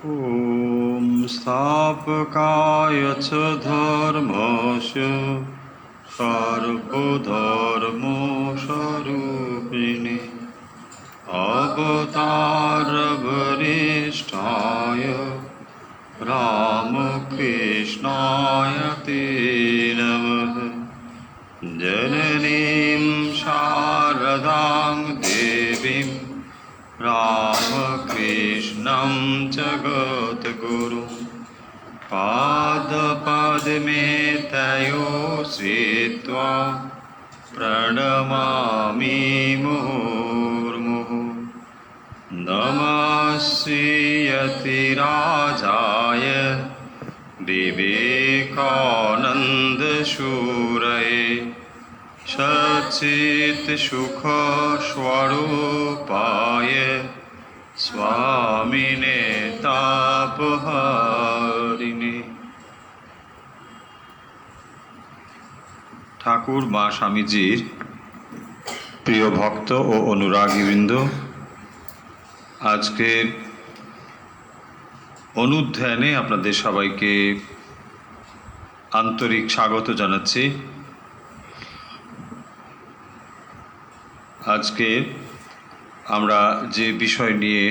ॐ स्थापकाय च धर्मस्य सर्वधर्मस्वरूपिणे अवतारवरिष्ठाय रामकृष्णाय ते नमः। जननीं शारदां देवीं रामकृष्णं जगद्गुरुं पादपद्मे तयो श्रित्वा प्रणमामि मुहुर्मुहुः। नमस्यतिराजाय विवेकानन्दशूरये सच्चित्सुखस्वरूपाय स्वामिने तापहारिणे। ঠাকুর মা স্বামীজির প্রিয় ভক্ত ও অনুরাগীবৃন্দ, আজকের অনুধ্যানে আপনাদের সবাইকে আন্তরিক স্বাগত জানাচ্ছি। আজকে আমরা যে বিষয় নিয়ে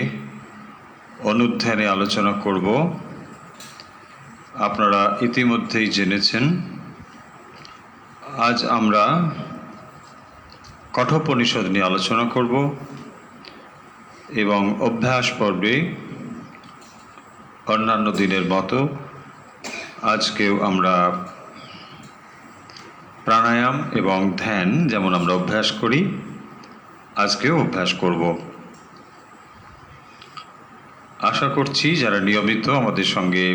অনুধ্যানে আলোচনা করব আপনারা ইতিমধ্যেই জেনেছেন। আজ আমরা কঠোপনিষদ নিয়ে আলোচনা করব এবং অভ্যাস পর্বে অন্যান্য দিনের মতো আজকেও আমরা প্রাণায়াম এবং ধ্যান যেমন আমরা অভ্যাস করি আজকেও অভ্যাস করব। আশা করছি যারা নিয়মিত আমাদের সঙ্গে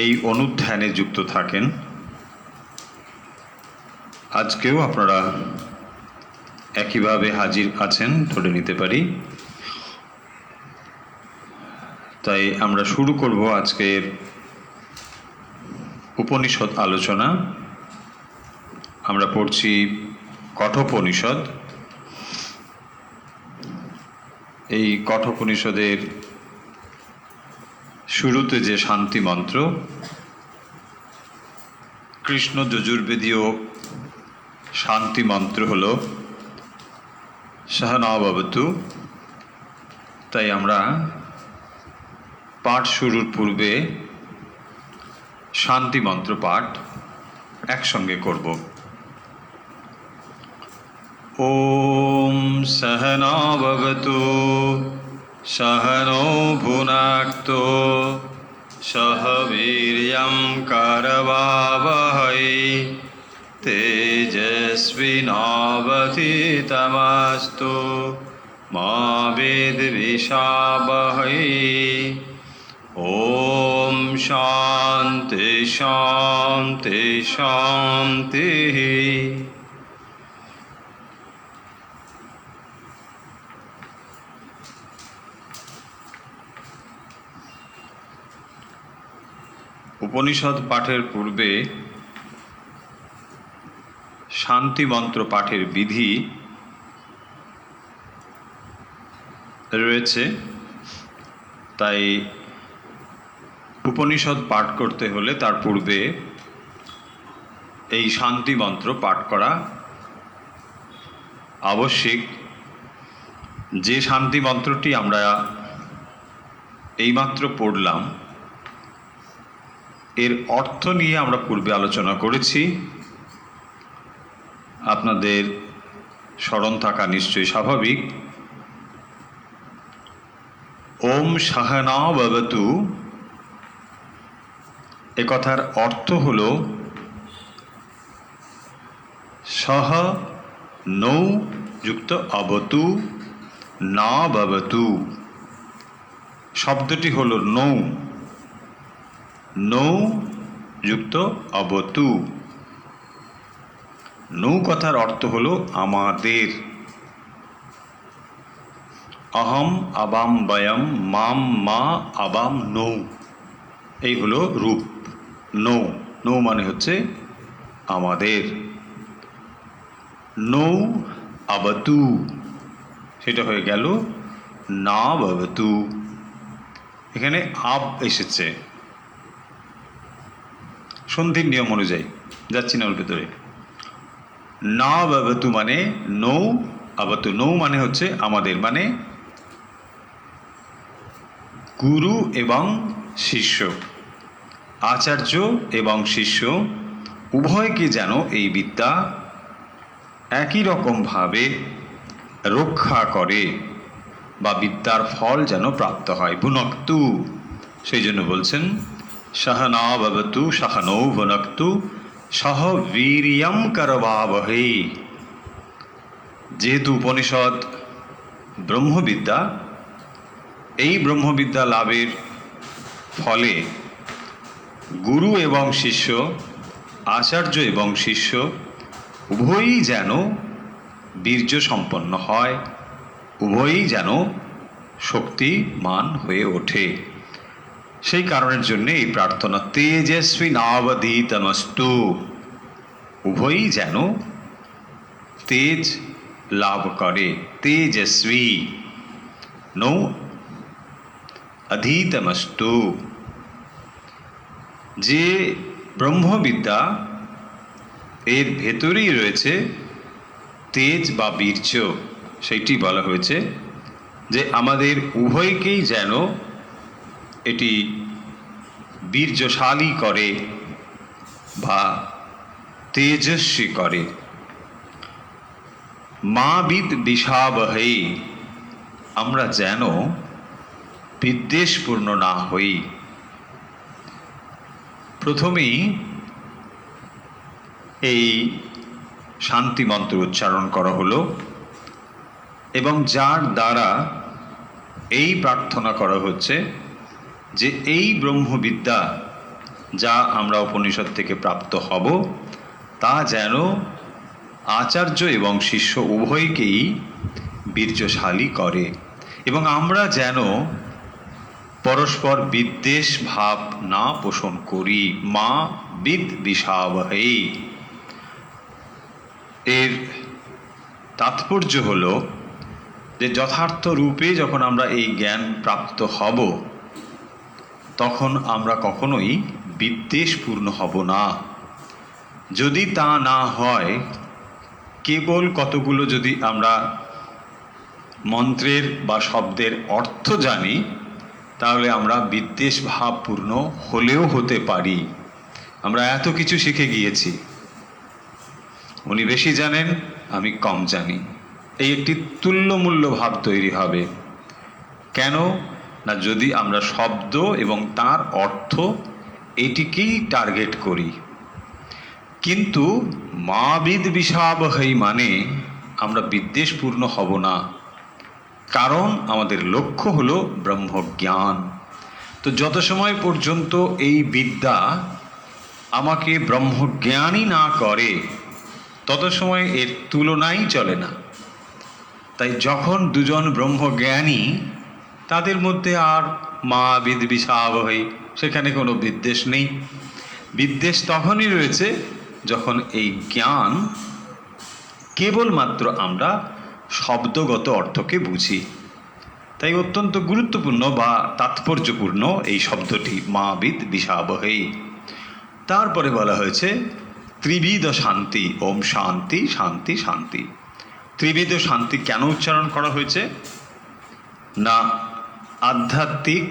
এই অনুধ্যানে যুক্ত থাকেন আজকেও আপনারা একইভাবে হাজির আছেন ধরে নিতে পারি। তাই আমরা শুরু করব আজকের উপনিষদ আলোচনা। আমরা পড়ছি কঠোপনিষদ। এই কঠোপনিষদের শুরুতে যে শান্তি মন্ত্র, কৃষ্ণ যজুর্বেদীয় শান্তি মন্ত্র হল সহনা ভবতু। তাই আমরা পাঠ শুরুর পূর্বে শান্তি মন্ত্র পাঠ একসঙ্গে করব। ওম সহনা ভবতু সহনৌ ভুনাক্তো সহ বীর্যং করবাবহৈ তেজস্বিনাবধীতমস্তু মা বিদ্বিষাবহৈ। ওম শান্তি শান্তি শান্তি। উপনিষদ পাঠের পূর্বে শান্তি মন্ত্র পাঠের বিধি রয়েছে। তাই উপনিষদ পাঠ করতে হলে তার পূর্বে এই শান্তি মন্ত্র পাঠ করা আবশ্যিক। যে শান্তি মন্ত্রটি আমরা এইমাত্র পড়লাম এর অর্থ নিয়ে আমরা পূর্বে আলোচনা করেছি, আপনাদের স্মরণ থাকা নিশ্চয়ই স্বাভাবিক। ওম সহনা ভবতু এ কথার অর্থ হল সহ নৌ যুক্ত অবতু না ভবতু। শব্দটি হল নৌ, নৌ যুক্ত অবতু। নৌ কথার অর্থ হল আমাদের। অহম আবাম বয়ম মাম মা আবাম নৌ, এই হলো রূপ। নৌ, নৌ মানে হচ্ছে আমাদের। নৌ আবতু সেটা হয়ে গেল না ভবতু। এখানে আব এসেছে সন্ধির নিয়ম অনুযায়ী, যাচ্ছি না ওর ভেতরে। না বাবতু মানে নৌ, আবতু নৌ মানে হচ্ছে আমাদের, মানে গুরু এবং শিষ্য, আচার্য এবং শিষ্য উভয়কে যেন এই বিদ্যা একই রকমভাবে রক্ষা করে বা বিদ্যার ফল যেন প্রাপ্ত হয়। ভুনক্তু, সেই জন্য বলছেন সহনা ভবতু সহনৌ ভুনক্তু সহ বীর্যম করবাবহৈ। যেহেতু উপনিষদ ব্রহ্মবিদ্যা, এই ব্রহ্মবিদ্যা লাভের ফলে গুরু এবং শিষ্য, আচার্য এবং শিষ্য উভয়ই যেন বীর্য সম্পন্ন হয়, উভয়ই যেন শক্তিমান হয়ে ওঠে। সেই কারণের জন্য এই প্রার্থনা, তেজস্বী নাবধীতমস্তু, উভয়ই যেন তেজ লাভ করে। তেজস্বী নৌ অধীতমস্তু, যে ব্রহ্মবিদ্যা এর ভেতরেই রয়েছে তেজ বা বীর্য, সেইটি বলা হয়েছে যে আমাদের উভয়কেই যেন এটি বীর্যশালী করে বা তেজস্বী করে। মা বিদ বিষাবহৈ, আমরা যেন বিদ্বেষপূর্ণ না হই। প্রথমেই এই শান্তি মন্ত্র উচ্চারণ করা হলো এবং যার দ্বারা এই প্রার্থনা করা হচ্ছে যে এই ব্রহ্মবিদ্যা যা আমরা উপনিষদ থেকে প্রাপ্ত হব তা যেন আচার্য এবং শিষ্য উভয়কেই বীর্যশালী করে এবং আমরা যেন পরস্পর বিদ্বেষ ভাব না পোষণ করি। মা বিদ বিষাবহৈ, এর তাৎপর্য হল যে যথার্থ রূপে যখন আমরা এই জ্ঞান প্রাপ্ত হব তখন আমরা কখনোই বিদ্বেষপূর্ণ হব না। যদি তা না হয়, কেবল কতগুলো যদি আমরা মন্ত্রের বা শব্দের অর্থ জানি তাহলে আমরা বিদ্বেষ ভাবপূর্ণ হলেও হতে পারি। আমরা এত কিছু শিখে গিয়েছি, উনি বেশি জানেন আমি কম জানি, এই একটি তুল্যমূল্য ভাব তৈরি হবে। কেন না, যদি আমরা শব্দ এবং তার অর্থ এটিকেই টার্গেট করি। কিন্তু মা বিদ বিষাবহৈ মানে আমরা বিদ্বেষপূর্ণ হব না, কারণ আমাদের লক্ষ্য হলো ব্রহ্মজ্ঞান। তো যত সময় পর্যন্ত এই বিদ্যা আমাকে ব্রহ্মজ্ঞানই না করে তত সময় এর তুলনাই চলে না। তাই যখন দুজন ব্রহ্মজ্ঞানী, তাদের মধ্যে আর মা বিদ বিষাবহৈ, সেখানে কোনো বিদ্বেষ নেই। বিদ্বেষ তখনই রয়েছে যখন এই জ্ঞান কেবলমাত্র আমরা শব্দগত অর্থকে বুঝি। তাই অত্যন্ত গুরুত্বপূর্ণ বা তাৎপর্যপূর্ণ এই শব্দটি মা বিদ বিষাবহৈ। তারপরে বলা হয়েছে ত্রিবিধ শান্তি, ওম শান্তি শান্তি শান্তি। ত্রিবিধ শান্তি কেন উচ্চারণ করা হয়েছে না, আধ্যাত্মিক,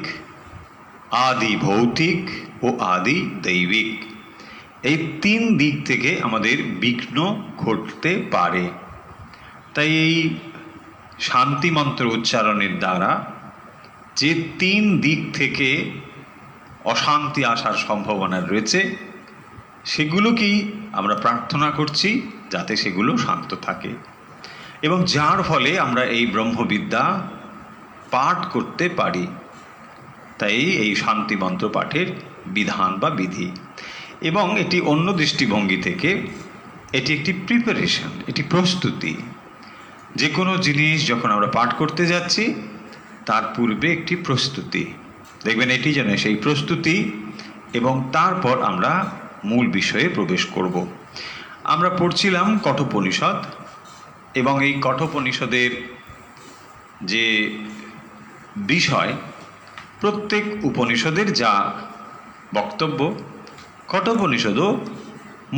আদি ভৌতিক ও আদি দৈবিক, এই তিন দিক থেকে আমাদের বিঘ্ন ঘটতে পারে। তাই এই শান্তি মন্ত্র উচ্চারণের দ্বারা যে তিন দিক থেকে অশান্তি আসার সম্ভাবনা রয়েছে সেগুলোকেই আমরা প্রার্থনা করছি যাতে সেগুলো শান্ত থাকে এবং যার ফলে আমরা এই ব্রহ্মবিদ্যা পাঠ করতে পারি। তাই এই শান্তি মন্ত্র পাঠের বিধান বা বিধি, এবং এটি অন্য দৃষ্টিভঙ্গি থেকে এটি একটি প্রিপারেশন, এটি প্রস্তুতি। যে কোনো জিনিস যখন আমরা পাঠ করতে যাচ্ছি তার পূর্বে একটি প্রস্তুতি, দেখবেন এটি যেন সেই প্রস্তুতি, এবং তারপর আমরা মূল বিষয়ে প্রবেশ করব। আমরা পড়ছিলাম কঠোপনিষদ এবং এই কঠোপনিষদের যে বিষয় প্রত্যেক উপনিষদের যা বক্তব্য, কঠোপনিষদও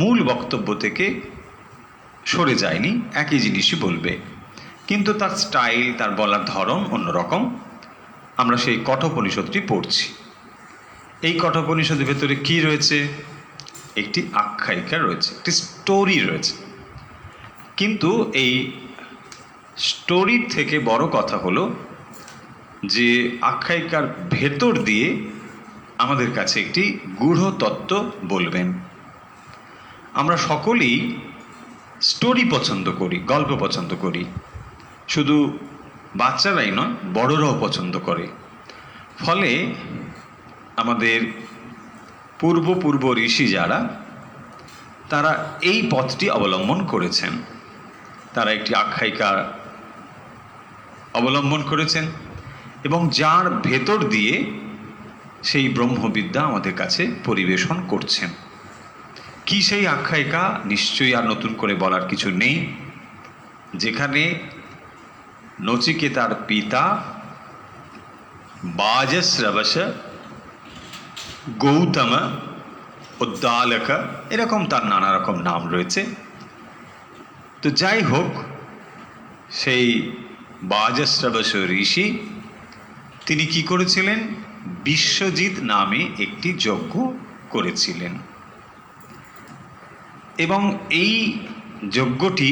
মূল বক্তব্য থেকে সরে যায়নি, একই জিনিসই বলবে, কিন্তু তার স্টাইল, তার বলার ধরন অন্যরকম। আমরা সেই কঠোপনিষদটি পড়ছি। এই কঠোপনিষদের ভেতরে কি রয়েছে? একটি আখ্যায়িকা রয়েছে, একটি স্টোরি রয়েছে। কিন্তু এই স্টোরির থেকে বড় কথা হলো যে আখ্যায়িকার ভেতর দিয়ে আমাদের কাছে একটি গূঢ় তত্ত্ব বলবেন। আমরা সকলেই স্টোরি পছন্দ করি, গল্প পছন্দ করি, শুধু বাচ্চারাই নয়, বড়রাও পছন্দ করে। ফলে আমাদের পূর্ব ঋষি যারা, তারা এই পথটি অবলম্বন করেছেন। তারা একটি আখ্যায়িকা অবলম্বন করেছেন এবং যার ভেতর দিয়ে সেই ব্রহ্মবিদ্যা আমাদের কাছে পরিবেশন করছেন। কি সেই আখ্যায়িকা? নিশ্চয়ই আর নতুন করে বলার কিছু নেই। যেখানে নচিকেতার পিতা বাজশ্রবস, গৌতম, উদ্দালক, এরকম তার নানা রকম নাম রয়েছে। তো যাই হোক, সেই বাজশ্রবস ঋষি তিনি কি করেছিলেন? বিশ্বজিৎ নামে একটি যজ্ঞ করেছিলেন এবং এই যজ্ঞটি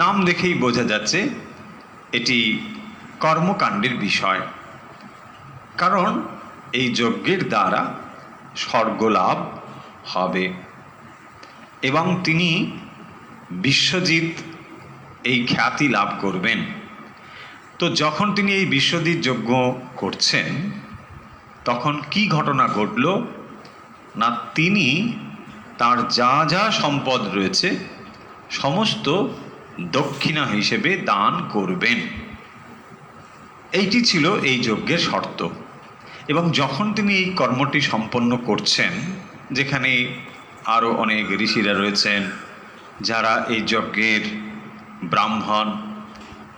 নাম দেখেই বোঝা যাচ্ছে এটি কর্মকাণ্ডের বিষয়। কারণ এই যজ্ঞের দ্বারা স্বর্গলাভ হবে এবং তিনি বিশ্বজিৎ এই খ্যাতি লাভ করবেন। তো যখন তিনি এই বিশ্বজিৎ যজ্ঞ করছেন, তখন কি ঘটনা ঘটল না, তিনি তার যা যা সম্পদ রয়েছে সমস্ত দক্ষিণা হিসেবে দান করবেন। এইটি ছিল এই যজ্ঞের শর্ত। এবং যখন তিনি এই কর্মটি সম্পন্ন করছেন, যেখানে আরও অনেক ঋষিরা রয়েছেন যারা এই যজ্ঞের ব্রাহ্মণ,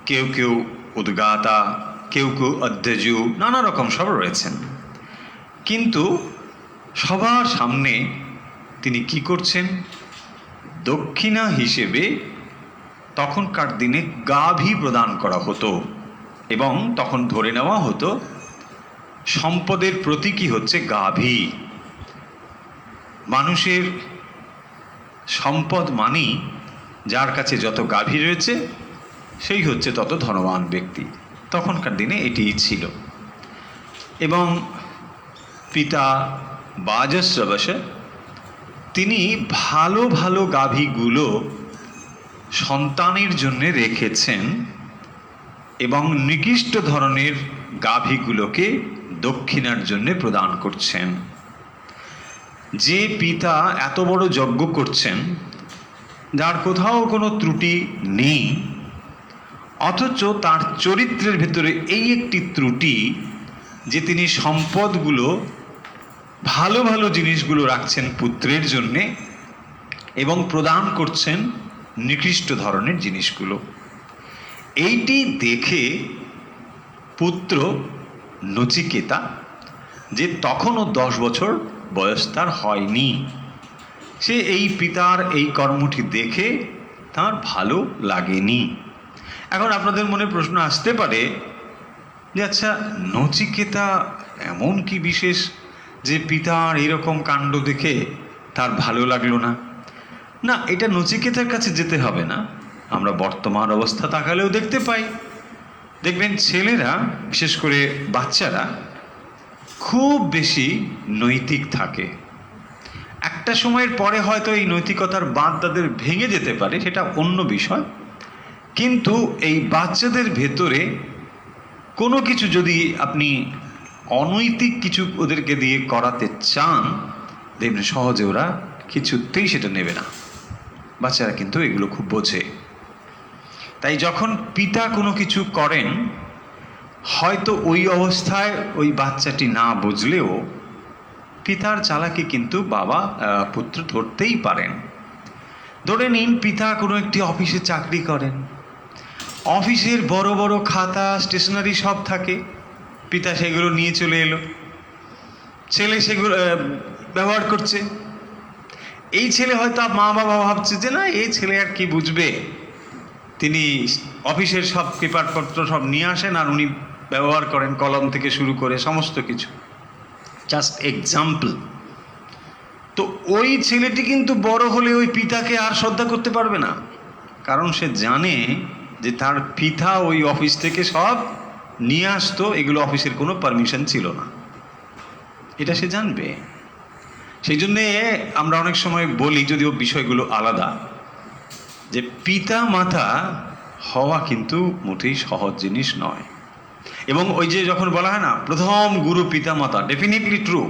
কেউ কেউ উদ্গাতা, কেউ কেউ অধ্যজু, নানা রকম সব রয়েছেন, কিন্তু সবার সামনে তিনি কি করছেন? দক্ষিণা হিসেবে তখনকার দিনে গাভী প্রদান করা হতো এবং তখন ধরে নেওয়া হতো সম্পদের প্রতীকী হচ্ছে গাভী। মানুষের সম্পদ মানেই যার কাছে যত গাভী রয়েছে সেই হচ্ছে তত ধনবান ব্যক্তি। তখনকার দিনে এটিই ছিল। এবং পিতা বাজশ্রবস তিনি ভালো ভালো গাভীগুলো সন্তানের জন্য রেখেছেন এবং নিকৃষ্ট ধরনের গাভীগুলোকে দক্ষিণার জন্য প্রদান করছেন। যে পিতা এত বড় যজ্ঞ করছেন, যার কোথাও কোনো ত্রুটি নেই, অথচ তার চরিত্রের ভেতরে এই একটি ত্রুটি যে তিনি সম্পদগুলো, ভালো ভালো জিনিসগুলো রাখছেন পুত্রের জন্যে এবং প্রদান করছেন নিকৃষ্ট ধরনের জিনিসগুলো। এইটি দেখে পুত্র নচিকেতা, যে তখনও 10 বছর বয়স তার হয়নি, সে এই পিতার এই কর্মটি দেখে তার ভালো লাগেনি। এখন আপনাদের মনে প্রশ্ন আসতে পারে যে আচ্ছা, নচিকেতা এমন কি বিশেষ যে পিতার এরকম কাণ্ড দেখে তার ভালো লাগলো না? না, এটা নচিকেতার কাছে যেতে হবে না, আমরা বর্তমান অবস্থা তাকালেও দেখতে পাই। দেখবেন ছেলেরা, বিশেষ করে বাচ্চারা, খুব বেশি নৈতিক থাকে। একটা সময়ের পরে হয়তো এই নৈতিকতার বাঁধ তাদের ভেঙে যেতে পারে, সেটা অন্য বিষয়। কিন্তু এই বাচ্চাদের ভেতরে কোনো কিছু যদি আপনি অনৈতিক কিছু ওদেরকে দিয়ে করাতে চান, দেখবেন সহজে ওরা কিছুতেই সেটা নেবে না। বাচ্চারা কিন্তু এগুলো খুব বোঝে। তাই যখন পিতা কোনো কিছু করেন, হয়তো ওই অবস্থায় ওই বাচ্চাটি না বুঝলেও পিতার চালাকি কিন্তু পুত্র ধরতেই পারেন। ধরে নিন, পিতা কোনো একটি অফিসে চাকরি করেন, অফিসের বড় বড় খাতা, স্টেশনারি সব থাকে, পিতা সেগুলো নিয়ে চলে এলো, ছেলে সেগুলো ব্যবহার করছে। এই ছেলে হয়তো মা বাবা ভাবছে যে না, এই ছেলে আর কি বুঝবে, তিনি অফিসের সব পেপারপত্র সব নিয়ে আসেন আর উনি ব্যবহার করেন, কলম থেকে শুরু করে সমস্ত কিছু। Just example. তো ওই ছেলেটি কিন্তু বড় হলে ওই পিতাকে আর শ্রদ্ধা করতে পারবে না, কারণ সে জানে যে তার পিতা ওই অফিস থেকে সব নিয়ে আসতো, এগুলো অফিসের কোনো পারমিশন ছিল না, এটা সে জানবে। সেই জন্যে আমরা অনেক সময় বলি, যদিও বিষয়গুলো আলাদা, যে পিতা মাতা হওয়া কিন্তু মোটেই সহজ জিনিস নয়। এবং ওই যে যখন বলা হয় না প্রথম গুরু পিতা মাতা, ডেফিনেটলি ট্রু,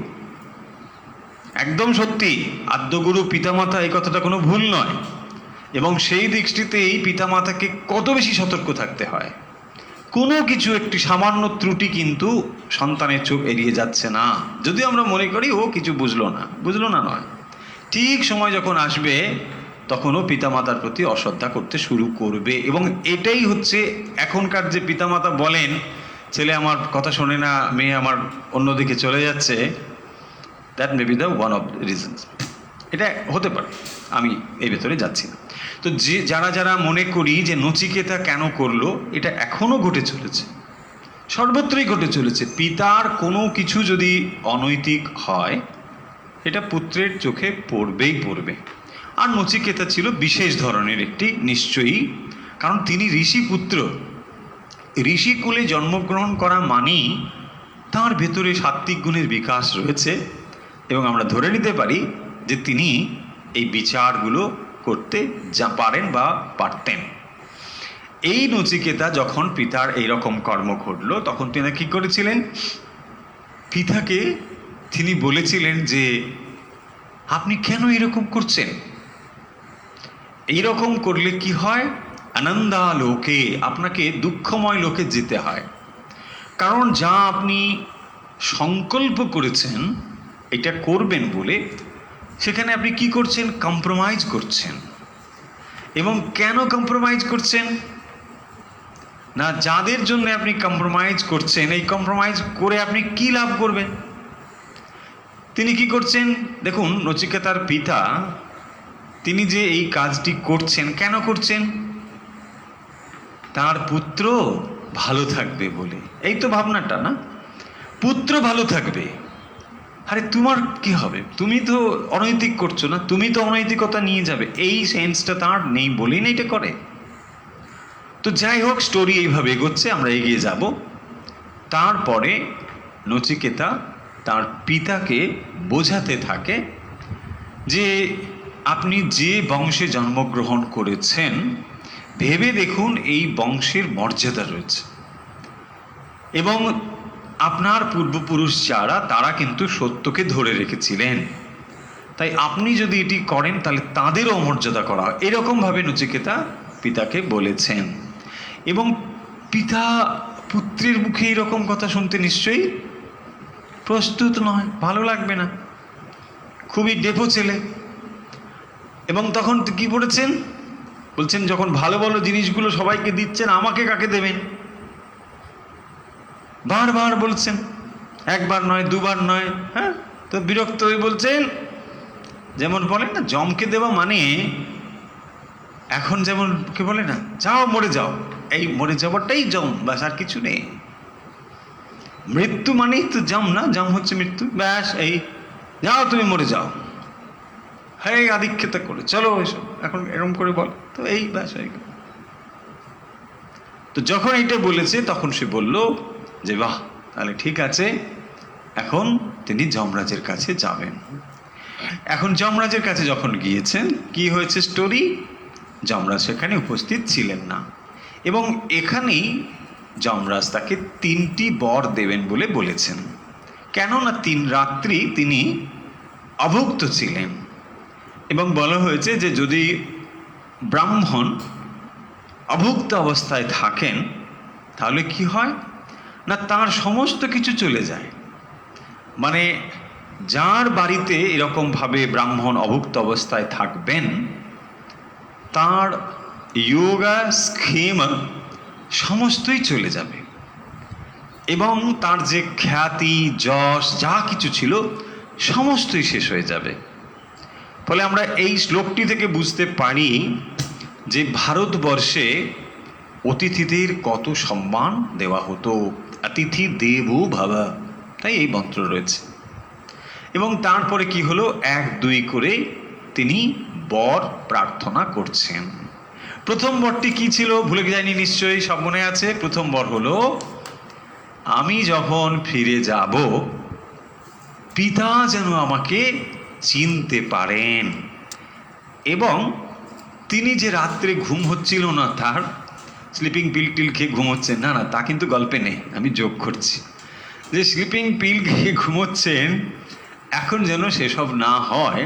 একদম সত্যি, আদ্যগুরু পিতামাতা, এই কথাটা কোনো ভুল নয়। এবং সেই দৃষ্টিতেই পিতামাতাকে কত বেশি সতর্ক থাকতে হয়। কোনো কিছু একটি সামান্য ত্রুটি কিন্তু সন্তানের চোখ এড়িয়ে যাচ্ছে না, যদি আমরা মনে করি ও কিছু বুঝলো না নয়, ঠিক সময় যখন আসবে তখনও পিতামাতার প্রতি অশ্রদ্ধা করতে শুরু করবে। এবং এটাই হচ্ছে এখনকার যে পিতামাতা বলেন ছেলে আমার কথা শোনে না, মেয়ে আমার অন্যদিকে চলে যাচ্ছে, that may be the one of reasons. এটা হতে পারে, আমি এই ভেতরে যাচ্ছি না। তো যারা মনে করি যে নচিকেতা কেন করলো, এটা এখনও ঘটে চলেছে, সর্বত্রই ঘটে চলেছে। পিতার কোনো কিছু যদি অনৈতিক হয়, এটা পুত্রের চোখে পড়বে। আর নচিকেতা ছিল বিশেষ ধরনের একটি, নিশ্চয়ই, কারণ তিনি ঋষি পুত্র। ঋষিকুলে জন্মগ্রহণ করা মানেই তার ভেতরে সাত্ত্বিক গুণের বিকাশ রয়েছে, এবং আমরা ধরে নিতে পারি যে তিনি এই বিচারগুলো করতে যা পারেন বা পারতেন। এই নচিকেতা যখন পিতার এইরকম কর্ম ঘটল, তখন তিনি কী করেছিলেন? পিতাকে তিনি বলেছিলেন যে আপনি কেন এরকম করছেন? এইরকম করলে কি হয়? আনন্দা লোকে, আপনাকে দুঃখময় লোকে যেতে হয়। কারণ যা আপনি সংকল্প করেছেন এটা করবেন বলে, সেখানে আপনি কি করছেন? কম্প্রোমাইজ করছেন। এবং কেন কম্প্রোমাইজ করছেন? না, যাদের জন্য আপনি কম্প্রোমাইজ করছেন, এই কম্প্রোমাইজ করে আপনি কি লাভ করবেন? তিনি কি করছেন দেখুন, নচিকেতার পিতা তিনি যে এই কাজটি করছেন, কেন করছেন? তার পুত্র ভালো থাকবে বলে। এই তো ভাবনাটা না, পুত্র ভালো থাকবে। আরে তোমার কি হবে? তুমি তো অনৈতিক করছো না, তুমি তো অনৈতিকতা নিয়ে যাবে, এই সেন্সটা তার নেই বলেই না এটা করে। তো যাই হোক, স্টোরি এইভাবে এগোচ্ছে, আমরা এগিয়ে যাব। তারপরে নচিকেতা তার পিতাকে বোঝাতে থাকে যে আপনি যে বংশে জন্মগ্রহণ করেছেন, ভেবে দেখুন এই বংশের মর্যাদা রয়েছে, এবং আপনার পূর্বপুরুষ যারা, তারা কিন্তু সত্যকে ধরে রেখেছিলেন। তাই আপনি যদি এটি করেন তাহলে তাদেরও অমর্যাদা করা হয়, এরকমভাবে নচিকেতা পিতাকে বলেছেন। এবং পিতা পুত্রের মুখে এরকম কথা শুনতে নিশ্চয়ই প্রস্তুত নয়, ভালো লাগবে না, খুবই ডেপো ছেলে। এবং তখন কি বলেছেন? বলছেন যখন ভালো ভালো জিনিসগুলো সবাইকে দিচ্ছেন, আমাকে কাকে দেবেন? বারবার বলছেন, একবার নয়, দুবার নয়। হ্যাঁ, তো বিরক্ত হয়ে বলছেন, যেমন বলেন না জমকে দেওয়া মানে, এখন যেমন কে বলে না, যাও মরে যাও, এই মরে যাওয়াটাই জম, ব্যাস, আর কিছু নেই। মৃত্যু মানেই তো জম না, জম হচ্ছে মৃত্যু, ব্যাস, এই যাও তুমি মরে যাও, হ্যাঁ আধিক্ষেতা করে চলো এসব, এখন এরকম করে বল তো, এই ব্যাস হয়ে গেল। তো যখন এইটা বলেছে তখন সে বলল যে বাহ, তাহলে ঠিক আছে, এখন তিনি যমরাজের কাছে যাবেন। এখন যমরাজের কাছে যখন গিয়েছেন, কি হয়েছে স্টোরি? যমরাজ সেখানে উপস্থিত ছিলেন না, এবং এখানেই যমরাজ তাকে 3টি বর দেবেন বলে বলেছেন। কেননা 3 রাত্রি তিনি অভুক্ত ছিলেন, এবং বলা হয়েছে যে যদি ব্রাহ্মণ অভুক্ত অবস্থায় থাকেন তাহলে কি হয় না, তার সমস্ত কিছু চলে যায়। মানে যার বাড়িতে এরকমভাবে ব্রাহ্মণ অভুক্ত অবস্থায় থাকবেন, তার যোগা স্কিম সমস্তই চলে যাবে। এবং তার যে খ্যাতি যশ যা কিছু ছিল সমস্তই শেষ হয়ে যাবে। ফলে আমরা এই শ্লোকটি থেকে বুঝতে পারি যে ভারতবর্ষে অতিথিদের কত সম্মান দেওয়া হতো। অতিথি দেবো ভাবা, তাই এই মন্ত্র রয়েছে। এবং তারপরে কি হলো, 1-2 করে তিনি বর প্রার্থনা করছেন। প্রথম বরটি কি ছিল ভুলে যায়নি নিশ্চয়ই, সব মনে আছে। প্রথম বর হলো, আমি যখন ফিরে যাব পিতা যেন আমাকে চিনতে পারেন। এবং তিনি যে রাত্রে ঘুম হচ্ছিল না, তার স্লিপিং পিল টিল খেয়ে ঘুমোচ্ছেন, না না তা কিন্তু গল্পে নেই, আমি যোগ করছি, যে স্লিপিং পিল খেয়ে ঘুমোচ্ছেন, এখন যেন সেসব না হয়।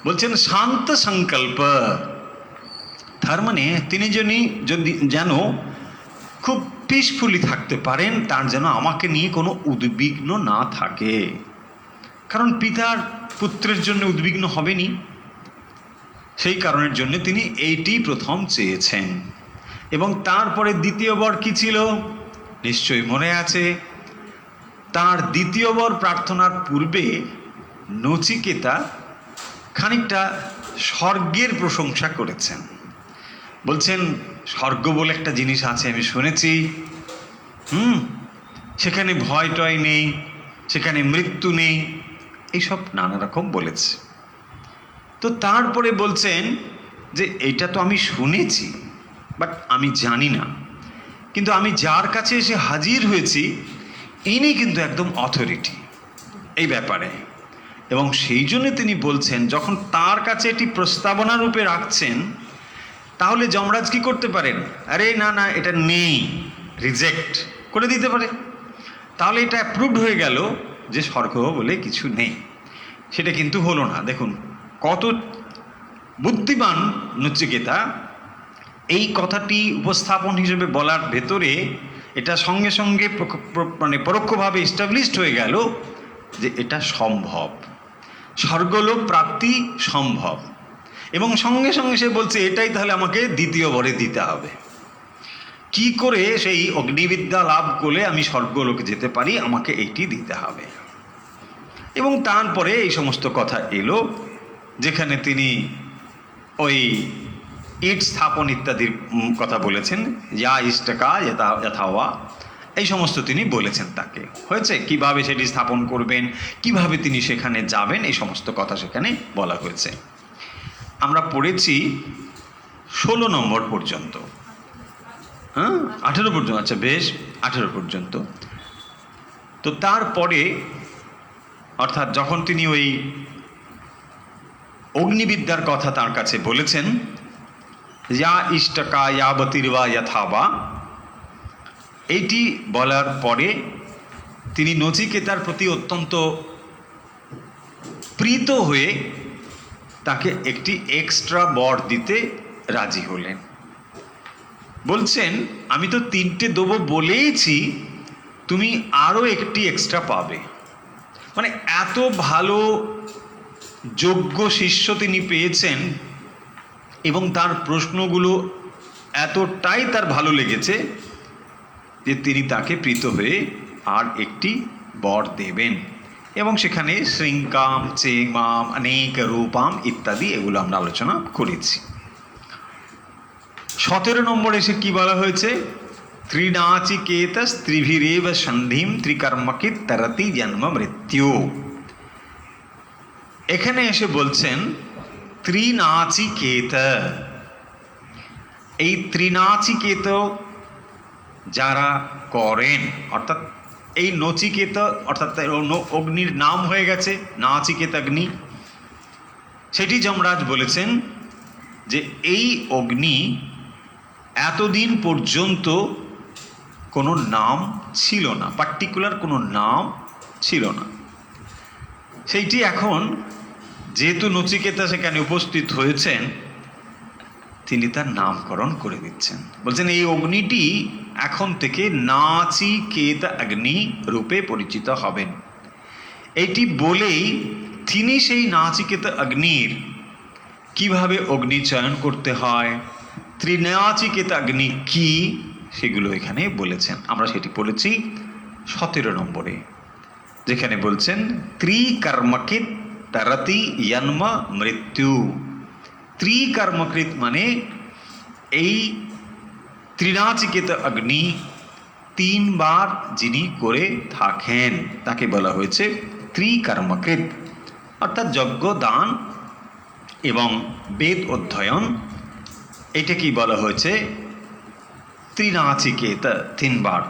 বলছেন শান্ত সংকল্প, তার মানে তিনি যদি যেন খুব পিসফুলি থাকতে পারেন, তার যেন আমাকে নিয়ে কোনো উদ্বিগ্ন না থাকে। কারণ পিতার পুত্রের জন্য উদ্বিগ্ন হবেনি, সেই কারণের জন্য তিনি এইটি প্রথম চেয়েছেন। এবং তারপরে দ্বিতীয় বর কি ছিল নিশ্চয়ই মনে আছে। তার দ্বিতীয় বর প্রার্থনার পূর্বে নচিকেতা খানিকটা স্বর্গের প্রশংসা করেছেন। বলছেন স্বর্গ বলে একটা জিনিস আছে, আমি শুনেছি, সেখানে ভয় টয় নেই, সেখানে মৃত্যু নেই, এইসব নানা রকম বলেছে। তো তারপরে বলছেন যে এটা তো আমি শুনেছি, বাট আমি জানি না, কিন্তু আমি যার কাছে এসে হাজির হয়েছি ইনি কিন্তু একদম অথরিটি এই ব্যাপারে। এবং সেই জন্য তিনি বলছেন, যখন তার কাছে এটি প্রস্তাবনা রূপে রাখছেন, তাহলে যমরাজ কি করতে পারেন, আরে না না এটা নেই, রিজেক্ট করে দিতে পারে। তাহলে এটা অ্যাপ্রুভড হয়ে গেল যে স্বর্গ বলে কিছু নেই। সেটা কিন্তু হলো না। দেখুন কত বুদ্ধিমান নচিকেতা। এই কথাটি উপস্থাপন হিসেবে বলার ভেতরে এটা সঙ্গে সঙ্গে মানে পরোক্ষভাবে এস্টাবলিশড হয়ে গেল যে এটা সম্ভব, স্বর্গলোক প্রাপ্তি সম্ভব। এবং সঙ্গে সঙ্গে সে বলছে এটাই তাহলে আমাকে দ্বিতীয় বরে দিতে হবে। কি করে সেই অগ্নিবিদ্যা লাভ করলে আমি স্বর্গলোকে যেতে পারি, আমাকে এইটি দিতে হবে। এবং তারপরে এই সমস্ত কথা এলো, যেখানে তিনি ওই ইট স্থাপন ইত্যাদির কথা বলেছেন, যা ইষ্টকা যথাওয়া, এই সমস্ত তিনি বলেছেন তাকে। হয়েছে কিভাবে সেটি স্থাপন করবেন, কিভাবে তিনি সেখানে যাবেন, এই সমস্ত কথা সেখানে বলা হয়েছে। আমরা পড়েছি 16 নম্বর পর্যন্ত, 18 পর্যন্ত, আচ্ছা বেশ 18 পর্যন্ত। তো তারপরে অর্থাৎ যখন তিনি ওই অগ্নিবিদ্যার কথা তার কাছে বলেছেন, যা ইষ্টকা ইয়াবতীর্বা যথাবা, এইটি বলার পরে তিনি নচিকেতার প্রতি অত্যন্ত প্রীত হয়ে তাকে একটি এক্সট্রা বর দিতে রাজি হলেন। বলছেন আমি তো 3টে দেবো বলেইছি, তুমি আরও একটি এক্সট্রা পাবে। মানে এত ভালো যোগ্য শিষ্য তিনি পেয়েছেন এবং তার প্রশ্নগুলো এতটাই তার ভালো লেগেছে যে তিনি তাকে প্রীত হয়ে আর একটি বর দেবেন। এবং সেখানে শৃঙ্কাম চেমাম অনেক রূপাম ইত্যাদি এগুলো আমরা আলোচনা করেছি। 17 নম্বরে এসে কি বলা হয়েছে, ত্রিনাচিকেত স্ত্রীভিরেব সন্ধিম ত্রিকর্মকিত তরতি জন্ম মৃত্যু। এখানে এসে বলছেন ত্রিনাচিকেত। এই ত্রিনাচিকেত যারা করেন, অর্থাৎ এই নচিকেত অর্থাৎ অগ্নির নাম হয়ে গেছে নাচিকেত অগ্নি। সেটি যমরাজ বলেছেন যে এই অগ্নি এতদিন পর্যন্ত কোনো নাম ছিল না, পার্টিকুলার কোনো নাম ছিল না। সেইটি এখন যেহেতু নচিকেতা সেখানে উপস্থিত হয়েছেন, তিনি তার নামকরণ করে দিচ্ছেন। বলছেন এই অগ্নিটি এখন থেকে নাচিকেতা অগ্নি রূপে পরিচিত হবেন। এটি বলেই তিনি সেই নাচিকেতা অগ্নির কিভাবে অগ্নি চয়ন করতে হয়, ত্রিনাচিকেতা অগ্নি কি, সেগুলো এখানে বলেছেন। আমরা সেটি পড়েছি 17 নম্বরে, যেখানে বলছেন ত্রিকর্মকৃত তরতি জন্ম মৃত্যু। ত্রিকর্মকৃত মানে এই ত্রিনাচিকেত অগ্নি 3 বার যিনি করে থাকেন তাকে বলা হয়েছে ত্রিকর্মকৃত, অর্থাৎ যজ্ঞ, দান এবং বেদ অধ্যয়ন, এটাকেই বলা হয়েছে ত্রিনাচিকেত, 3 বার।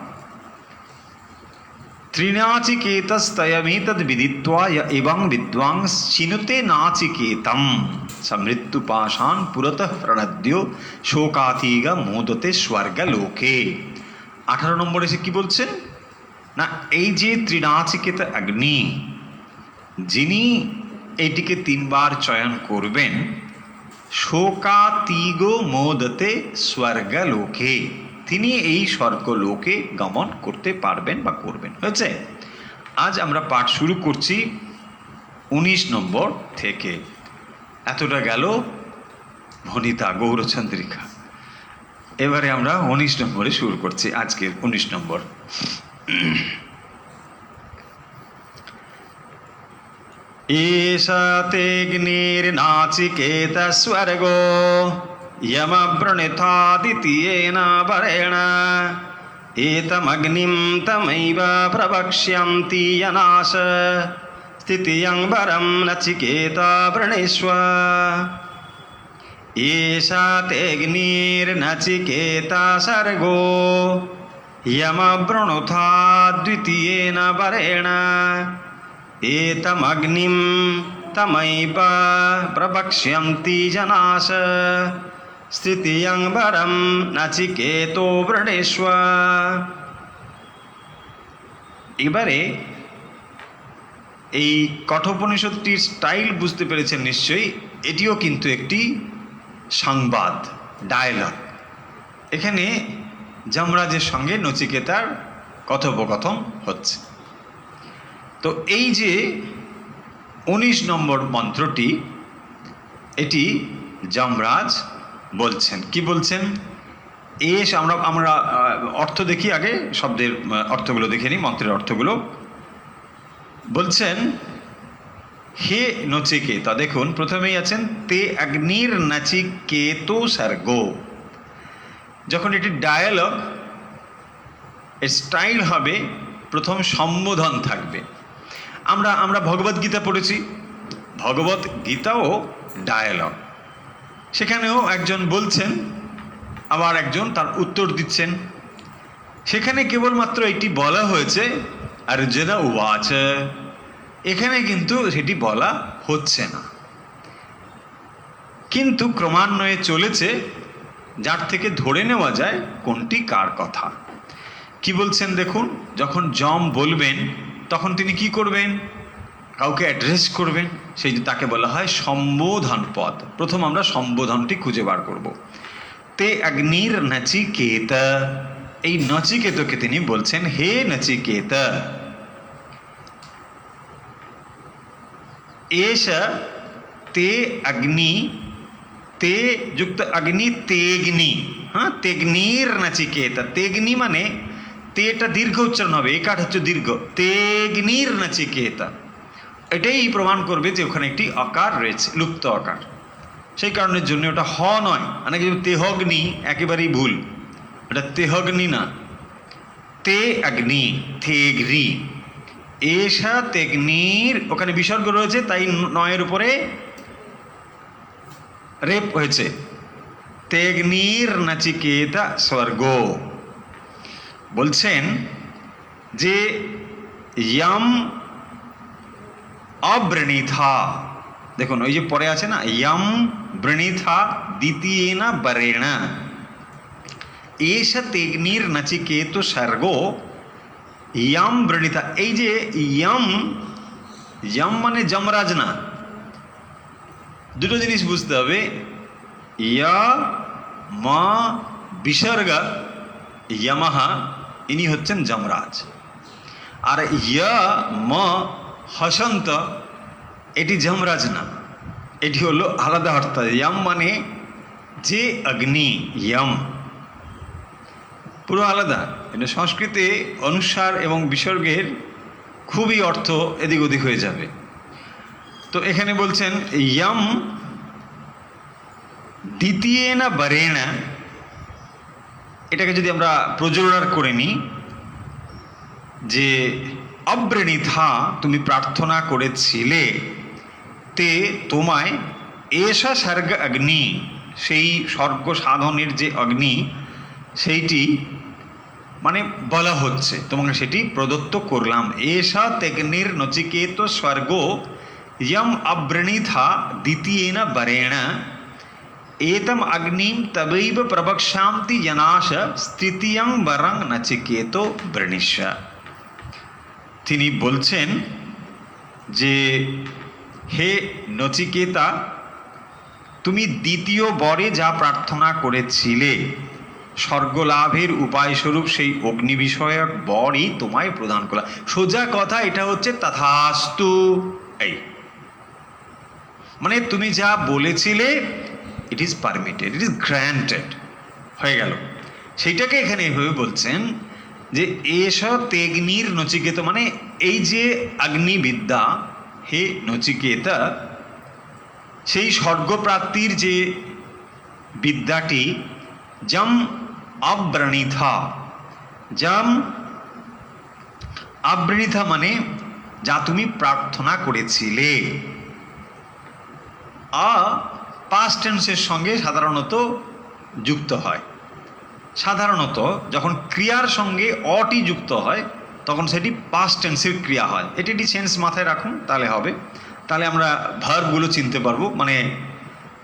ত্রিনাচিকেতস্তয়মেতদ বিদিত্বা য় এবং বিদ্বাংস চিনুতে নাচিকেতম সমৃত্যুপাশান পুরতঃ প্রণদ্য শোকাতিগ মোদতে স্বর্গলোকে। 18 নম্বরে সে কি বলছেন না, এই যে ত্রিনাচিকেত অগ্নি, যিনি এটিকে 3 বার চয়ন করবেন, শোকাতিগ মোদতে স্বর্গলোকে, তিনি এই স্বর্গলোকে গমন করতে পারবেন বা করবেন। হয়েছে? আজ আমরা পাঠ শুরু করছি 19 নম্বর থেকে। এতটা গেল ভনিতা গৌরচন্দ্রিকা। এবারে আমরা 19 নম্বরে শুরু করছি, আজকের 19 নম্বর। এষা তেগ্নির্নাচিকেত স্বর্গো यमव्रणिथादित्येन वरेण एतमग्निं तमैव प्रवक्ष्यन्ति यनाश स्थितियं वरं नचिकेत वृणीष्व। एषा तेऽग्निर्नचिकेत सर्गो यमव्रणुथाद्वितीयेन वरेण एतमग्निं तमैव प्रवक्ष्यन्ति जनाश স্থিতিয়ং বরম নাচিকেতো বৃণীষ্ব। এবারে এই কঠোপনিষদটির স্টাইল বুঝতে পেরেছেন নিশ্চয়ই। এটিও কিন্তু একটি সংবাদ, ডায়লগ। এখানে যমরাজের সঙ্গে নচিকেতার কথোপকথন হচ্ছে। তো এই যে 19 নম্বর মন্ত্রটি, এটি যমরাজ বলছেন। কি বলছেন? আমরা অর্থ দেখি, আগে শব্দের অর্থগুলো দেখে নিই, মন্ত্রের অর্থগুলো। বলছেন হে নচিকেতা, দেখুন প্রথমেই আছেন তে অগ্নির নচিকেতো স্বর্গ। যখন এটি ডায়ালগ, এর স্টাইল হবে প্রথম সম্বোধন থাকবে। আমরা ভগবদ গীতা পড়েছি, ভগবদ গীতাও ডায়ালগ। সেখানেও একজন বলছেন, আবার একজন তার উত্তর দিচ্ছেন। সেখানে কেবলমাত্র এটি বলা হয়েছে অর্জুন উবাচ, এখানে কিন্তু সেটি বলা হচ্ছে না, কিন্তু ক্রমান্বয়ে চলেছে, যার থেকে ধরে নেওয়া যায় কোনটি কার কথা। কি বলছেন দেখুন, যখন যম বলবেন তখন তিনি কি করবেন? কাউকে অ্যাড্রেস করবেন, সেই তাকে বলা হয় সম্বোধন পদ। প্রথম আমরা সম্বোধনটি খুঁজে বার করব। তে অগ্নির নচিকেত, এই নচিকেতকে তিনি বলছেন হে নচিকেত। এষ তে অগ্নি, তে যুক্ত অগ্নি তেগ্নি, হ্যাঁ, তেগ্নির নচিকেত। তেগ্নি মানে তেটা দীর্ঘ উচ্চারণ হবে, একাট হচ্ছে দীর্ঘ। তেগ্নির নচিকেত, এটাই প্রমাণ করবে যে ওখানে একটি আকার রয়েছে, লুপ্ত আকার। সেই কারণের জন্য ওটা হ নয়। অনেকে তেহগ্নি, একেবারেই ভুল, এটা তেহগ্নি না, তে অগ্নি, থেগ্রি। এষা তেগ্নির, ওখানে বিসর্গ রয়েছে, তাই নয়ের উপরে রেপ হয়েছে। তেগ্নির নচিকেতা স্বর্গ। বলছেন যে ইয়ম অবৃণীথা, দেখুন ওই যে পরে আছে না, ইয়ম বৃণীথা দ্বিতীয়েন বরেণ এষ তেগ্নির নচিকেত স্বর্গ ইয়ম বৃণীথা। এই যে ইয়ম, ইয়ম মানে যমরাজ না। দুটো জিনিস বুঝতে হবে, ইয়া মা বিসর্গ ইয়মহা, ইনি হচ্ছেন যমরাজ। আর ইয়া ম হসন্ত, এটি যমরাজ না, এটি হলো আলাদা অর্থ। ইয়ম মানে যে অগ্নি, ইয়ম। পুরো আলাদা। এটা সংস্কৃতে অনুস্বার এবং বিসর্গের খুবই অর্থ এদিক ওদিক হয়ে যাবে। তো এখানে বলছেন ইয়ম দ্বিতীয়েনা বরেণা, এটাকে যদি আমরা প্রজোড়ার করে নিই যে অব্রণীথা, তুমি প্রার্থনা করেছিলে, তে তোমায় এষা স্বর্গ অগ্নি, সেই স্বর্গ সাধনের যে অগ্নি সেইটি মানে বলা হচ্ছে তোমাকে সেটি প্রদত্ত করলাম। এষা তেগ্নির নচিকেত স্বর্গ ইয়ম অব্রণীথা দ্বিতীয়েন বরেণ এতম অগ্নিম তবৈব প্রবক্ষ্যান্তি জনাশ তৃতীয়ং বরং নচিকেত বৃণীষ্য। তিনি বলছেন যে হে নচিকেতা, তুমি দ্বিতীয় বরে যা প্রার্থনা করেছিলে স্বর্গলাভের উপায়স্বরূপ সেই অগ্নি বিষয়ক বরই তোমায় প্রদান করলাম। সোজা কথা এটা হচ্ছে তথাস্তু। এই মানে তুমি যা বলেছিলে it is permitted, it is granted, হয়ে গেল। সেইটাকে এখানে এভাবে বলছেন যে এস তেগ্নির নচিকেত, মানে এই যে অগ্নিবিদ্যা, হে নচিকেতা, সেই স্বর্গপ্রাপ্তির যে বিদ্যাটি যম অব্রণীথা, যম অব্রণীথা মানে যা তুমি প্রার্থনা করেছিলে। পাস্ট টেন্সের সঙ্গে সাধারণত যুক্ত হয়। সাধারণত যখন ক্রিয়ার সঙ্গে অটি যুক্ত হয় তখন সেটি পাস্ট টেন্সের ক্রিয়া হয়। এটি সেন্স মাথায় রাখুন, তাহলে হবে। তাহলে আমরা ভার্বগুলো চিনতে পারবো, মানে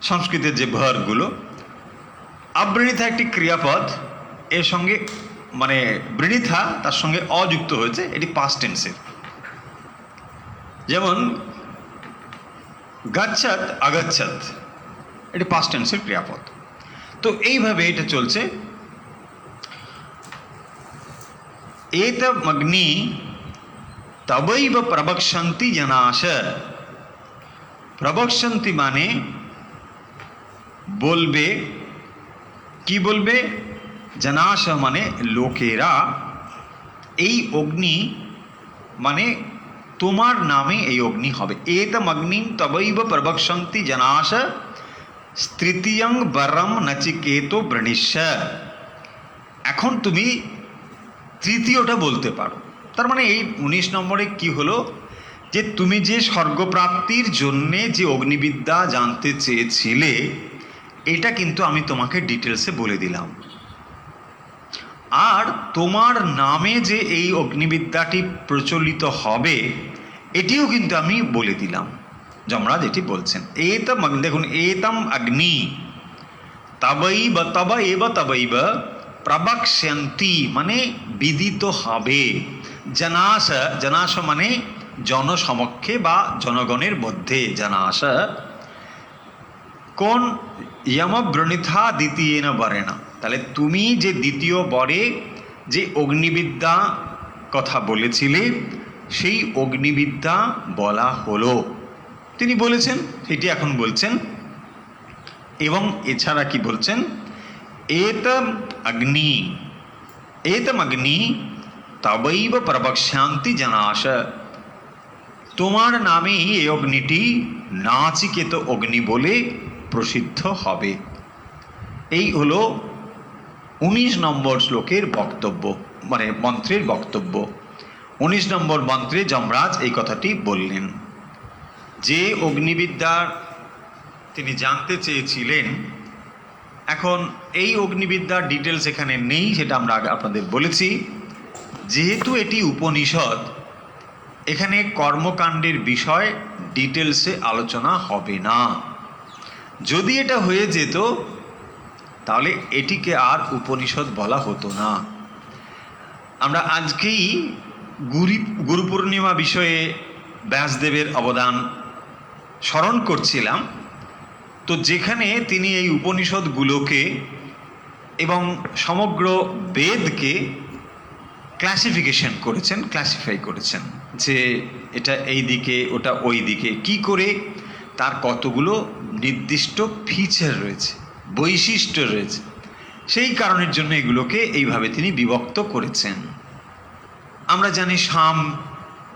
সংস্কৃতের যে ভার্বগুলো। অবৃণীথা একটি ক্রিয়াপদ, এর সঙ্গে মানে বৃণীথা তার সঙ্গে অযুক্ত হয়েছে, এটি পাস্ট টেন্সের। যেমন গচ্ছত আগচ্ছত, এটি পাস্ট টেন্সের ক্রিয়াপদ। তো এইভাবে এটা চলছে। এতমগ্নি তবৈব প্রবক্ষ্যন্তি জনাশ। প্রবক্ষ্যন্তি মানে বলবে, কি বলবে? জনাশ মানে লোকেরা, এই অগ্নি মানে তোমার নামে এই অগ্নি হবে। এতমগ্নিম তবৈব প্রবক্ষ্যন্তি জনাশ তৃতীয়ং বরম নচিকেত বৃণীষ্য। এখন তুমি তৃতীয়টা বলতে পারো। তার মানে এই 19 নম্বরে কি হলো, যে তুমি যে স্বর্গপ্রাপ্তির জন্যে যে অগ্নিবিদ্যা জানতে চেয়েছিলে এটা কিন্তু আমি তোমাকে ডিটেলসে বলে দিলাম। আর তোমার নামে যে এই অগ্নিবিদ্যাটি প্রচলিত হবে এটিও কিন্তু আমি বলে দিলাম। যমরাজ এটি বলছেন। এতম, দেখুন, এতম অগ্নি তবৈব, তব এব তবৈব প্রবক্ষ্যন্তি মানে বিদিত হবে। জনাশ, জনাশ মানে জনসমক্ষে বা জনগণের মধ্যে। জনাশ কোন? ইয়মব্রণীথা দ্বিতীয়েন বরেণ। তাহলে তুমি যে দ্বিতীয় বরে যে অগ্নিবিদ্যা কথা বলেছিলে সেই অগ্নিবিদ্যা বলা হলো, তিনি বলেছেন, সেটি এখন বলছেন। এবং এছাড়া কি বলছেন? এতম অগ্নি, এতম অগ্নি তবৈব প্রবক্ষ্যান্তি জনাশ। তোমার নামেই এই অগ্নিটি নাচিকেত অগ্নি বলে প্রসিদ্ধ হবে। এই হলো 19 নম্বর শ্লোকের বক্তব্য, মানে মন্ত্রের বক্তব্য। 19 নম্বর মন্ত্রে যমরাজ এই কথাটি বললেন যে অগ্নিবিদ্যার তিনি জানতে চেয়েছিলেন। এখন এই অগ্নিবিদ্যার ডিটেলস এখানে নেই, সেটা আমরা আপনাদের বলেছি। যেহেতু এটি উপনিষদ, এখানে কর্মকাণ্ডের বিষয় ডিটেলসে আলোচনা হবে না। যদি এটা হয়ে যেত তাহলে এটিকে আর উপনিষদ বলা হতো না। আমরা আজকেই গুরু পূর্ণিমা বিষয়ে ব্যাসদেবের অবদান স্মরণ করছিলাম। তো যেখানে তিনি এই উপনিষদগুলোকে এবং সমগ্র বেদকে ক্লাসিফিকেশন করেছেন, ক্লাসিফাই করেছেন যে এটা এই দিকে, ওটা ওই দিকে, কি করে তার কতগুলো নির্দিষ্ট ফিচার রয়েছে, বৈশিষ্ট্য রয়েছে, সেই কারণের জন্য এগুলোকে এইভাবে তিনি বিভক্ত করেছেন। আমরা জানি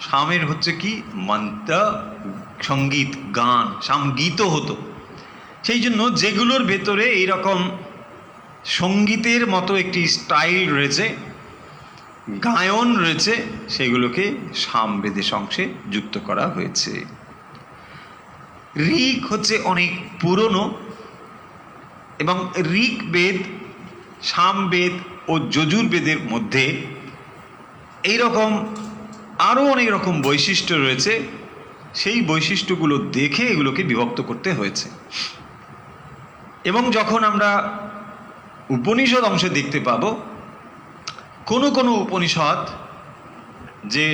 সামের হচ্ছে কি মন্ত্র, সঙ্গীত, গান, সামগীতও হতো। সেই জন্য যেগুলোর ভেতরে এইরকম সঙ্গীতের মতো একটি স্টাইল রয়েছে, গায়ন রয়েছে, সেগুলোকে সামবেদের অংশে যুক্ত করা হয়েছে। ঋক হচ্ছে অনেক পুরনো, এবং ঋগ্বেদ, সামবেদ ও যজুর্বেদের মধ্যে এইরকম আরও অনেক রকম বৈশিষ্ট্য রয়েছে। সেই বৈশিষ্ট্যগুলো দেখে এগুলোকে বিভক্ত করতে হয়েছে। এবং যখন আমরা উপনিষদ অংশে দেখতে পাবো, কোনো কোনো উপনিষদ যে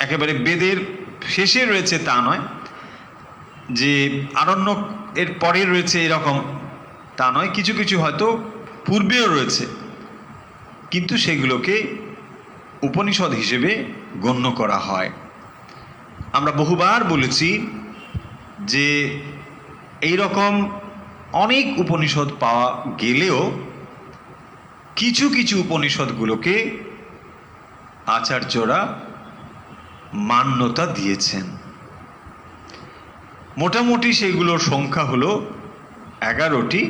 একেবারে বেদের শেষে রয়েছে তা নয়, যে আরণ্যক এর পরে রয়েছে এরকম তা নয়, কিছু কিছু হয়তো পূর্বেও রয়েছে, কিন্তু সেগুলোকে উপনিষদ হিসেবে গণ্য করা হয়। আমরা বহুবার বলেছি যে এই রকম অনেক উপনিষদ পাওয়া গেলেও কিছু কিছু উপনিষদগুলোকে আচার্যরা মান্যতা দিয়েছেন। মোটামুটি সেইগুলোর সংখ্যা হলো 11টি,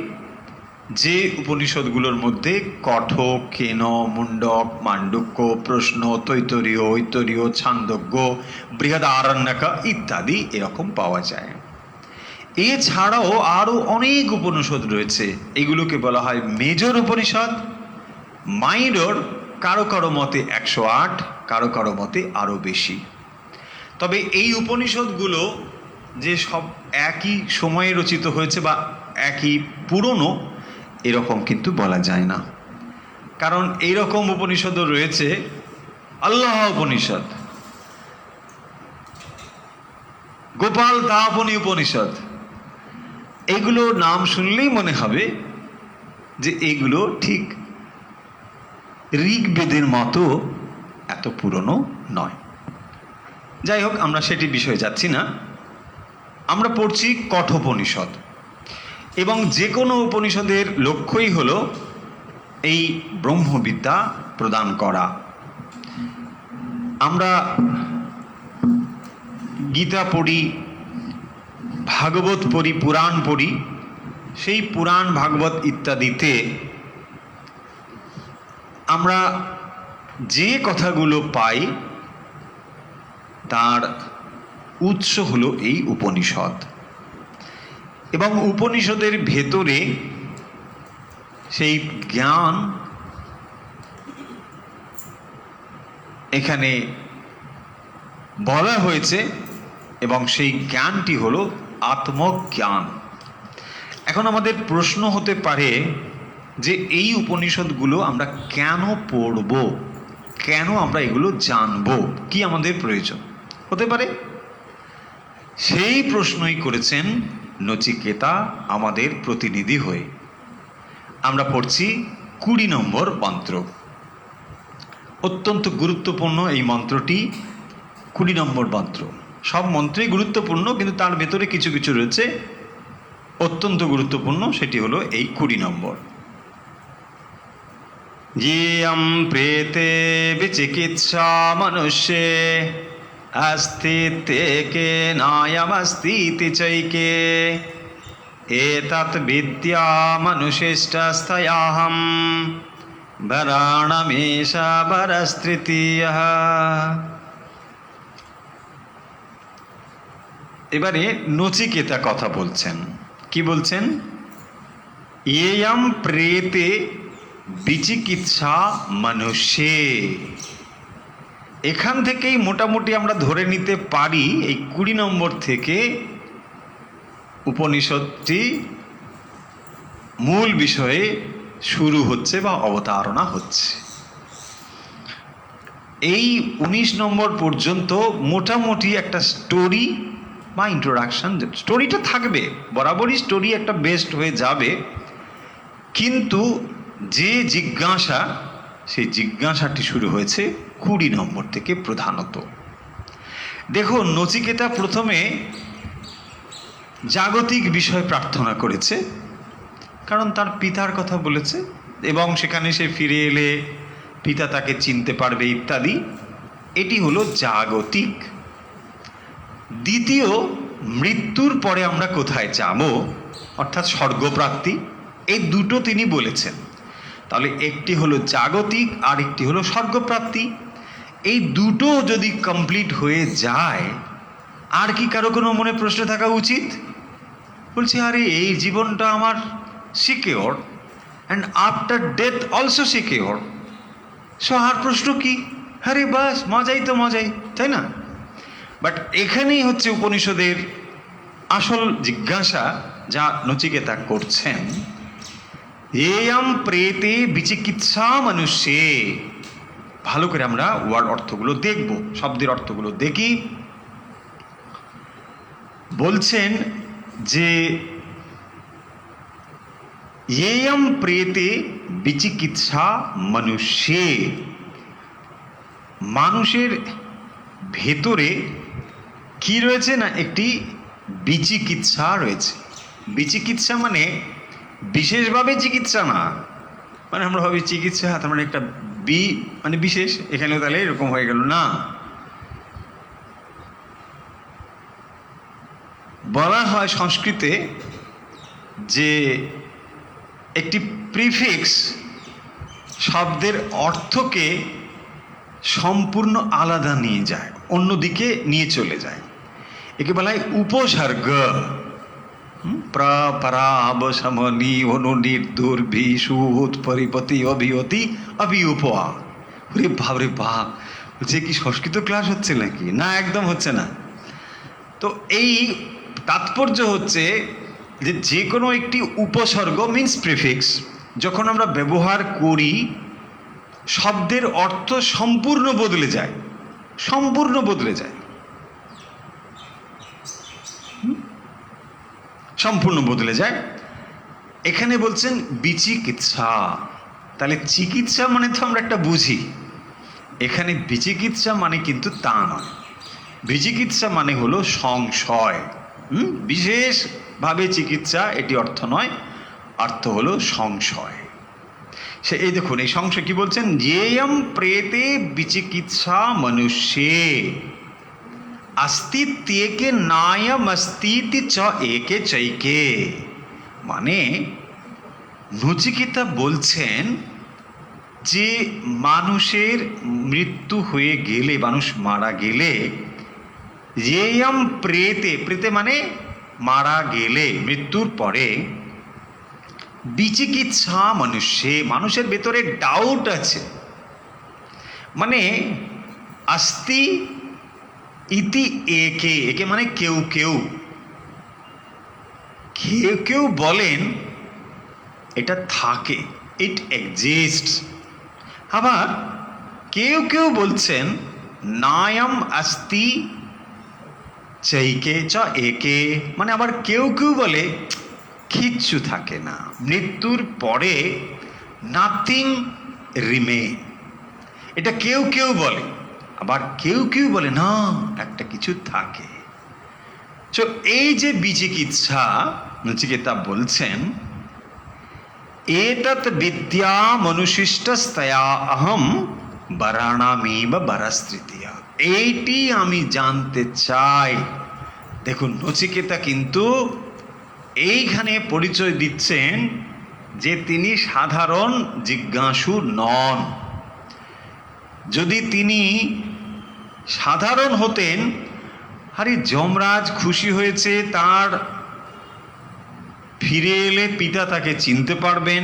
যে উপনিষদগুলোর মধ্যে কঠ, কেন, মুন্ডক, মান্ডুক্য, প্রশ্ন, তৈতরীয়, ঐতরীয়, ছান্দোগ্য, বৃহদারণ্যকা ইত্যাদি এরকম পাওয়া যায়। এছাড়াও আরও অনেক উপনিষদ রয়েছে, এগুলোকে বলা হয় মেজর উপনিষদ, মাইনর, কারো কারো মতে 108, কারো কারো মতে আরও বেশি। তবে এই উপনিষদগুলো যে সব একই সময়ে রচিত হয়েছে বা একই পুরনো এরকম কিন্তু বলা যায় না। কারণ এইরকম উপনিষদও রয়েছে, আল্লাহ উপনিষদ, গোপাল দাপনি উপনিষদ, এগুলো নাম শুনলেই মনে হবে যে এগুলো ঠিক ঋগ্বেদের মতো এত পুরনো নয়। যাই হোক, আমরা সেটি বিষয়ে যাচ্ছি না। আমরা পড়ছি কঠোপনিষদ, এবং যে কোনো উপনিষদের লক্ষ্যই হলো এই ব্রহ্মবিদ্যা প্রদান করা। আমরা গীতা পড়ি, ভাগবত পড়ি, পুরাণ পড়ি। সেই পুরাণ, ভাগবত ইত্যাদিতে আমরা যে কথাগুলো পাই তার উৎস হলো এই উপনিষদ। এবং উপনিষদের ভেতরে সেই জ্ঞান এখানে বলা হয়েছে, এবং সেই জ্ঞানটি হলো আত্মজ্ঞান। এখন আমাদের প্রশ্ন হতে পারে যে এই উপনিষদগুলো আমরা কেন পড়ব, কেন আমরা এগুলো জানব, কি আমাদের প্রয়োজন হতে পারে? সেই প্রশ্নই করেছেন নচিকেতা আমাদের প্রতিনিধি হয়ে। আমরা পড়ছি 20 নম্বর মন্ত্র। অত্যন্ত গুরুত্বপূর্ণ এই মন্ত্রটি, 20 নম্বর মন্ত্র। সব মন্ত্রই গুরুত্বপূর্ণ, কিন্তু তার ভেতরে কিছু কিছু রয়েছে অত্যন্ত গুরুত্বপূর্ণ, সেটি হলো এই 20 নম্বর। येयं प्रेते विचिकित्सा मनुष्ये अस्ति के नायमस्तीति चैके एतत् विद्यामनुशिष्टस्तयाहं वराणमेष वरस्तृतीयः। এবারে নচিকেতা কথা বলছেন। কি বলছেন? येयं प्रेते বিচিকিৎসা মানুষে। এখান থেকেই মোটামুটি আমরা ধরে নিতে পারি এই 20 নম্বর থেকে উপনিষদটি মূল বিষয়ে শুরু হচ্ছে বা অবতারণা হচ্ছে। এই 19 নম্বর পর্যন্ত মোটামুটি একটা স্টোরি বা ইন্ট্রোডাকশন, স্টোরিটা থাকবে, বরাবরই স্টোরি একটা বেস্ট হয়ে যাবে, কিন্তু যে জিজ্ঞাসা, সেই জিজ্ঞাসাটি শুরু হয়েছে 20 নম্বর থেকে প্রধানত। দেখুন, নচিকেতা প্রথমে জাগতিক বিষয় প্রার্থনা করেছে, কারণ তার পিতার কথা বলেছে এবং সেখানে সে ফিরে এলে পিতা তাকে চিনতে পারবে ইত্যাদি। এটি হলো জাগতিক। দ্বিতীয়, মৃত্যুর পরে আমরা কোথায় যাব, অর্থাৎ স্বর্গপ্রাপ্তি। এই দুটো তিনি বলেছেন। তাহলে একটি হলো জাগতিক আর একটি হলো স্বর্গপ্রাপ্তি। এই দুটো যদি কমপ্লিট হয়ে যায়, আর কি কারো কোনো মনে প্রশ্ন থাকা উচিত? বলছি আরে এই জীবনটা আমার secure, and after death also secure, so আর প্রশ্ন কি? আরে বাস মজাই তো মজাই, তাই না? বাট এখানেই হচ্ছে উপনিষদের আসল জিজ্ঞাসা, যা নচিকেতা করছেন। এয়ম প্রেতে বিচিকিৎসা মনুষ্যে। ভালো করে আমরা ওয়ার্ড অর্থগুলো দেখব, শব্দের অর্থগুলো দেখি। বলছেন যে এয়ম প্রেতে বিচিকিৎসা মনুষ্যে, মানুষের ভেতরে কি রয়েছে না, একটি বিচিকিৎসা রয়েছে। বিচিকিৎসা মানে বিশেষভাবে চিকিৎসা না, মানে আমরা ভাবি চিকিৎসা তার মানে একটা মানে বিশেষ, এখানেও তাহলে এরকম হয়ে গেল না। বলা হয় সংস্কৃতে যে একটি প্রিফিক্স শব্দের অর্থকে সম্পূর্ণ আলাদা নিয়ে যায়, অন্যদিকে নিয়ে চলে যায়। একে বলা হয় উপসর্গ। প্রাপরাবসমনি অনুনির্দুর্ভিষু উৎপরিপতি অভিয়তি অভিউপা। রে বাপ রে বাপ, বলছে কি সংস্কৃত ক্লাস হচ্ছে নাকি? না, একদম হচ্ছে না। তো এই তাৎপর্য হচ্ছে যে যে কোনো একটি উপসর্গ মিন্স প্রিফিক্স যখন আমরা ব্যবহার করি, শব্দের অর্থ সম্পূর্ণ বদলে যায়, সম্পূর্ণ বদলে যায়, সম্পূর্ণ বদলে যায়। এখানে বলছেন বিচিকিৎসা। তাহলে চিকিৎসা মানে তো আমরা একটা বুঝি, এখানে বিচিকিৎসা মানে কিন্তু তা নয়। বিচিকিৎসা মানে হলো সংশয়। বিশেষভাবে চিকিৎসা এটি অর্থ নয়, অর্থ হলো সংশয়। সে এই দেখুন, এই সংশয় কি বলছেন, যেয়ম প্রেতে বিচিকিৎসা মনুষ্যে अस्तित्वेके नायम अस्तिति च एके चैके। মানে নচিকেতা বলছেন যে মানুষের মৃত্যু হয়ে গেলে, মানুষ মারা গেলে, যেয়ম প্রেতে, প্রেতে মানে মারা গেলে, মৃত্যুর পরে, বিচিকিৎসা মনুষ্যে, মানুষের ভেতরে ডাউট আছে। মানে আস্তি ইতি একে, একে মানে কেউ কেউ, কেউ কেউ বলেন এটা থাকে, ইট এক্সিস্ট। আবার কেউ কেউ বলছেন নায়ম আস্তি চৈকে চ একে, মানে আবার কেউ কেউ বলে কিচ্ছু থাকে না, মৃত্যুর পরে নাথিং রিমেন। এটা কেউ কেউ বলে। আবার কেউ কেউ বলে না, একটা কিছু থাকে। তো এই যে বিচিকিৎসা নচিকেতা বলছেন, এতৎ বিদ্যা মনুশিষ্টস্তয়া অহম বরাণামেব বরস্তৃতীয়া। এইটি আমি জানতে চাই। দেখুন, নচিকেতা কিন্তু এইখানে পরিচয় দিচ্ছেন যে তিনি সাধারণ জিজ্ঞাসু নন। যদি তিনি সাধারণ হতেন, আরে যমরাজ খুশি হয়েছে, তার ফিরে এলে পিতা তাকে চিনতে পারবেন,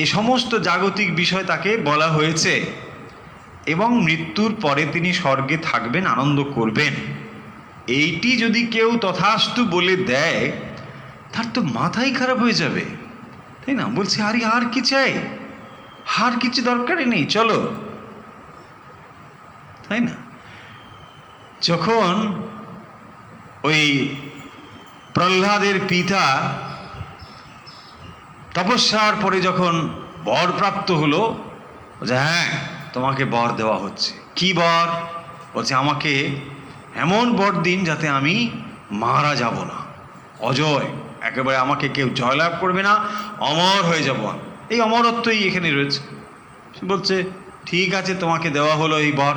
এ সমস্ত জাগতিক বিষয় তাকে বলা হয়েছে, এবং মৃত্যুর পরে তিনি স্বর্গে থাকবেন, আনন্দ করবেন, এইটি যদি কেউ তথাস্তু বলে দেয়, তার তো মাথাই খারাপ হয়ে যাবে, তাই না? বলছে আরে আর কি চাই, আর কিছু দরকারই নেই, চলো, তাই না? যখন ওই প্রহ্লাদের পিতা তপস্যার পরে যখন বর প্রাপ্ত হলো, বলছে হ্যাঁ তোমাকে বর দেওয়া হচ্ছে। কি বর? বলছে আমাকে এমন বর দিন যাতে আমি মারা যাব না, অজয়, একেবারে আমাকে কেউ জয়লাভ করবে না, অমর হয়ে যাব। এই অমরত্বই এখানে রয়েছে। বলছে ঠিক আছে, তোমাকে দেওয়া হলো এই বর,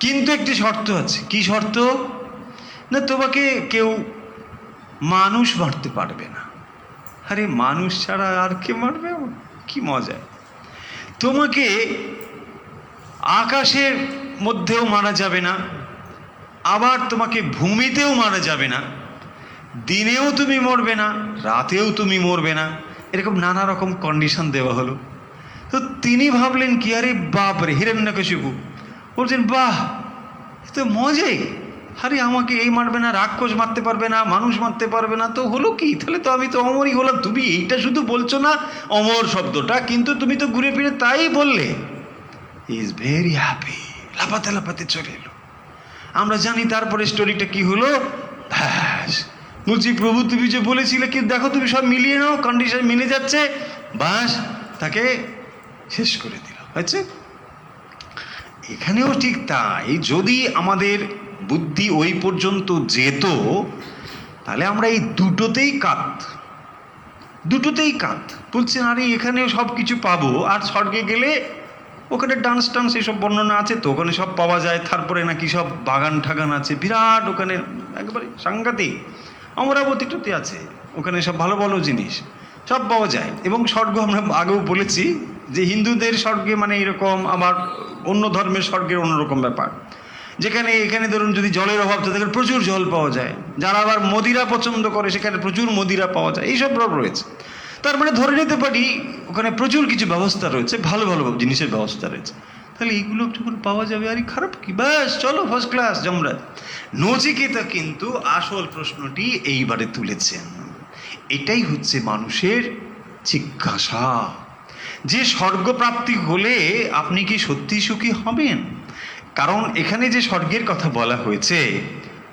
কিন্তু একটি শর্ত আছে। কি শর্ত? না, তোমাকে কেউ মানুষ মারতে পারবে না। আরে মানুষ ছাড়া আর কে মারবে? কি মজা! তোমাকে আকাশের মধ্যেও মারা যাবে না, আবার তোমাকে ভূমিতেও মারা যাবে না, দিনেও তুমি মরবে না, রাতেও তুমি মরবে না, এরকম নানা রকম কন্ডিশন দেওয়া হলো। তো তিনি ভাবলেন কি, আরে বাপরে, হিরণ্যকশিপু বলছেন বাহ, তো মজাই। আরে আমাকে এই মারবে না, রাক্ষস মারতে পারবে না, মানুষ মারতে পারবে না, তো হলো কি? তাহলে তো আমি তো অমরই হলাম। তুমি এইটা শুধু বলছো না অমর শব্দটা, কিন্তু তুমি তো ঘুরে ফিরে তাই বললে। ইজ ভেরি হ্যাপি, লাফাতে লাফাতে চলে এলো। আমরা জানি তারপরে স্টোরিটা কি হলো। ব্যাস, বলছি প্রভু তুমি যে বলেছিলে, কি দেখো তুমি সব মিলিয়ে নাও, কন্ডিশন মিলে যাচ্ছে, বাস তাকে শেষ করে দিল। হয়েছে। এখানেও ঠিক তাই। যদি আমাদের বুদ্ধি ওই পর্যন্ত যেত, তাহলে আমরা এই দুটোতেই কাত বলছেন। আরে এখানেও সব কিছু পাবো, আর স্বর্গে গেলে ওখানে ডান্স টান্স এসব বর্ণনা আছে, তো ওখানে সব পাওয়া যায়। তারপরে নাকি সব বাগান ঠাগান আছে বিরাট, ওখানে একেবারে সাংঘাতিক। অমরাবতীটাতে আছে, ওখানে সব ভালো ভালো জিনিস সব পাওয়া যায়। এবং স্বর্গ আমরা আগেও বলেছি যে হিন্দুদের স্বর্গে মানে এরকম, আবার অন্য ধর্মের স্বর্গের অন্যরকম ব্যাপার। যেখানে এখানে ধরুন যদি জলের অভাব থাকে প্রচুর জল পাওয়া যায়, যারা আবার মদিরা পছন্দ করে সেখানে প্রচুর মদিরা পাওয়া যায়, এইসব রয়েছে। তার মানে ধরে নিতে পারি ওখানে প্রচুর কিছু ব্যবস্থা রয়েছে, ভালো ভালো জিনিসের ব্যবস্থা রয়েছে। তাহলে এইগুলো যখন পাওয়া যাবে, আরে খারাপ কি, ব্যাস চলো ফার্স্ট ক্লাস যমরাজ। নচিকেতা কিন্তু আসল প্রশ্নটি এইবারে তুলেছেন। এটাই হচ্ছে মানুষের জিজ্ঞাসা, যে স্বর্গপ্রাপ্তি হলে আপনি কি সত্যি সুখী হবেন? কারণ এখানে যে স্বর্গের কথা বলা হয়েছে,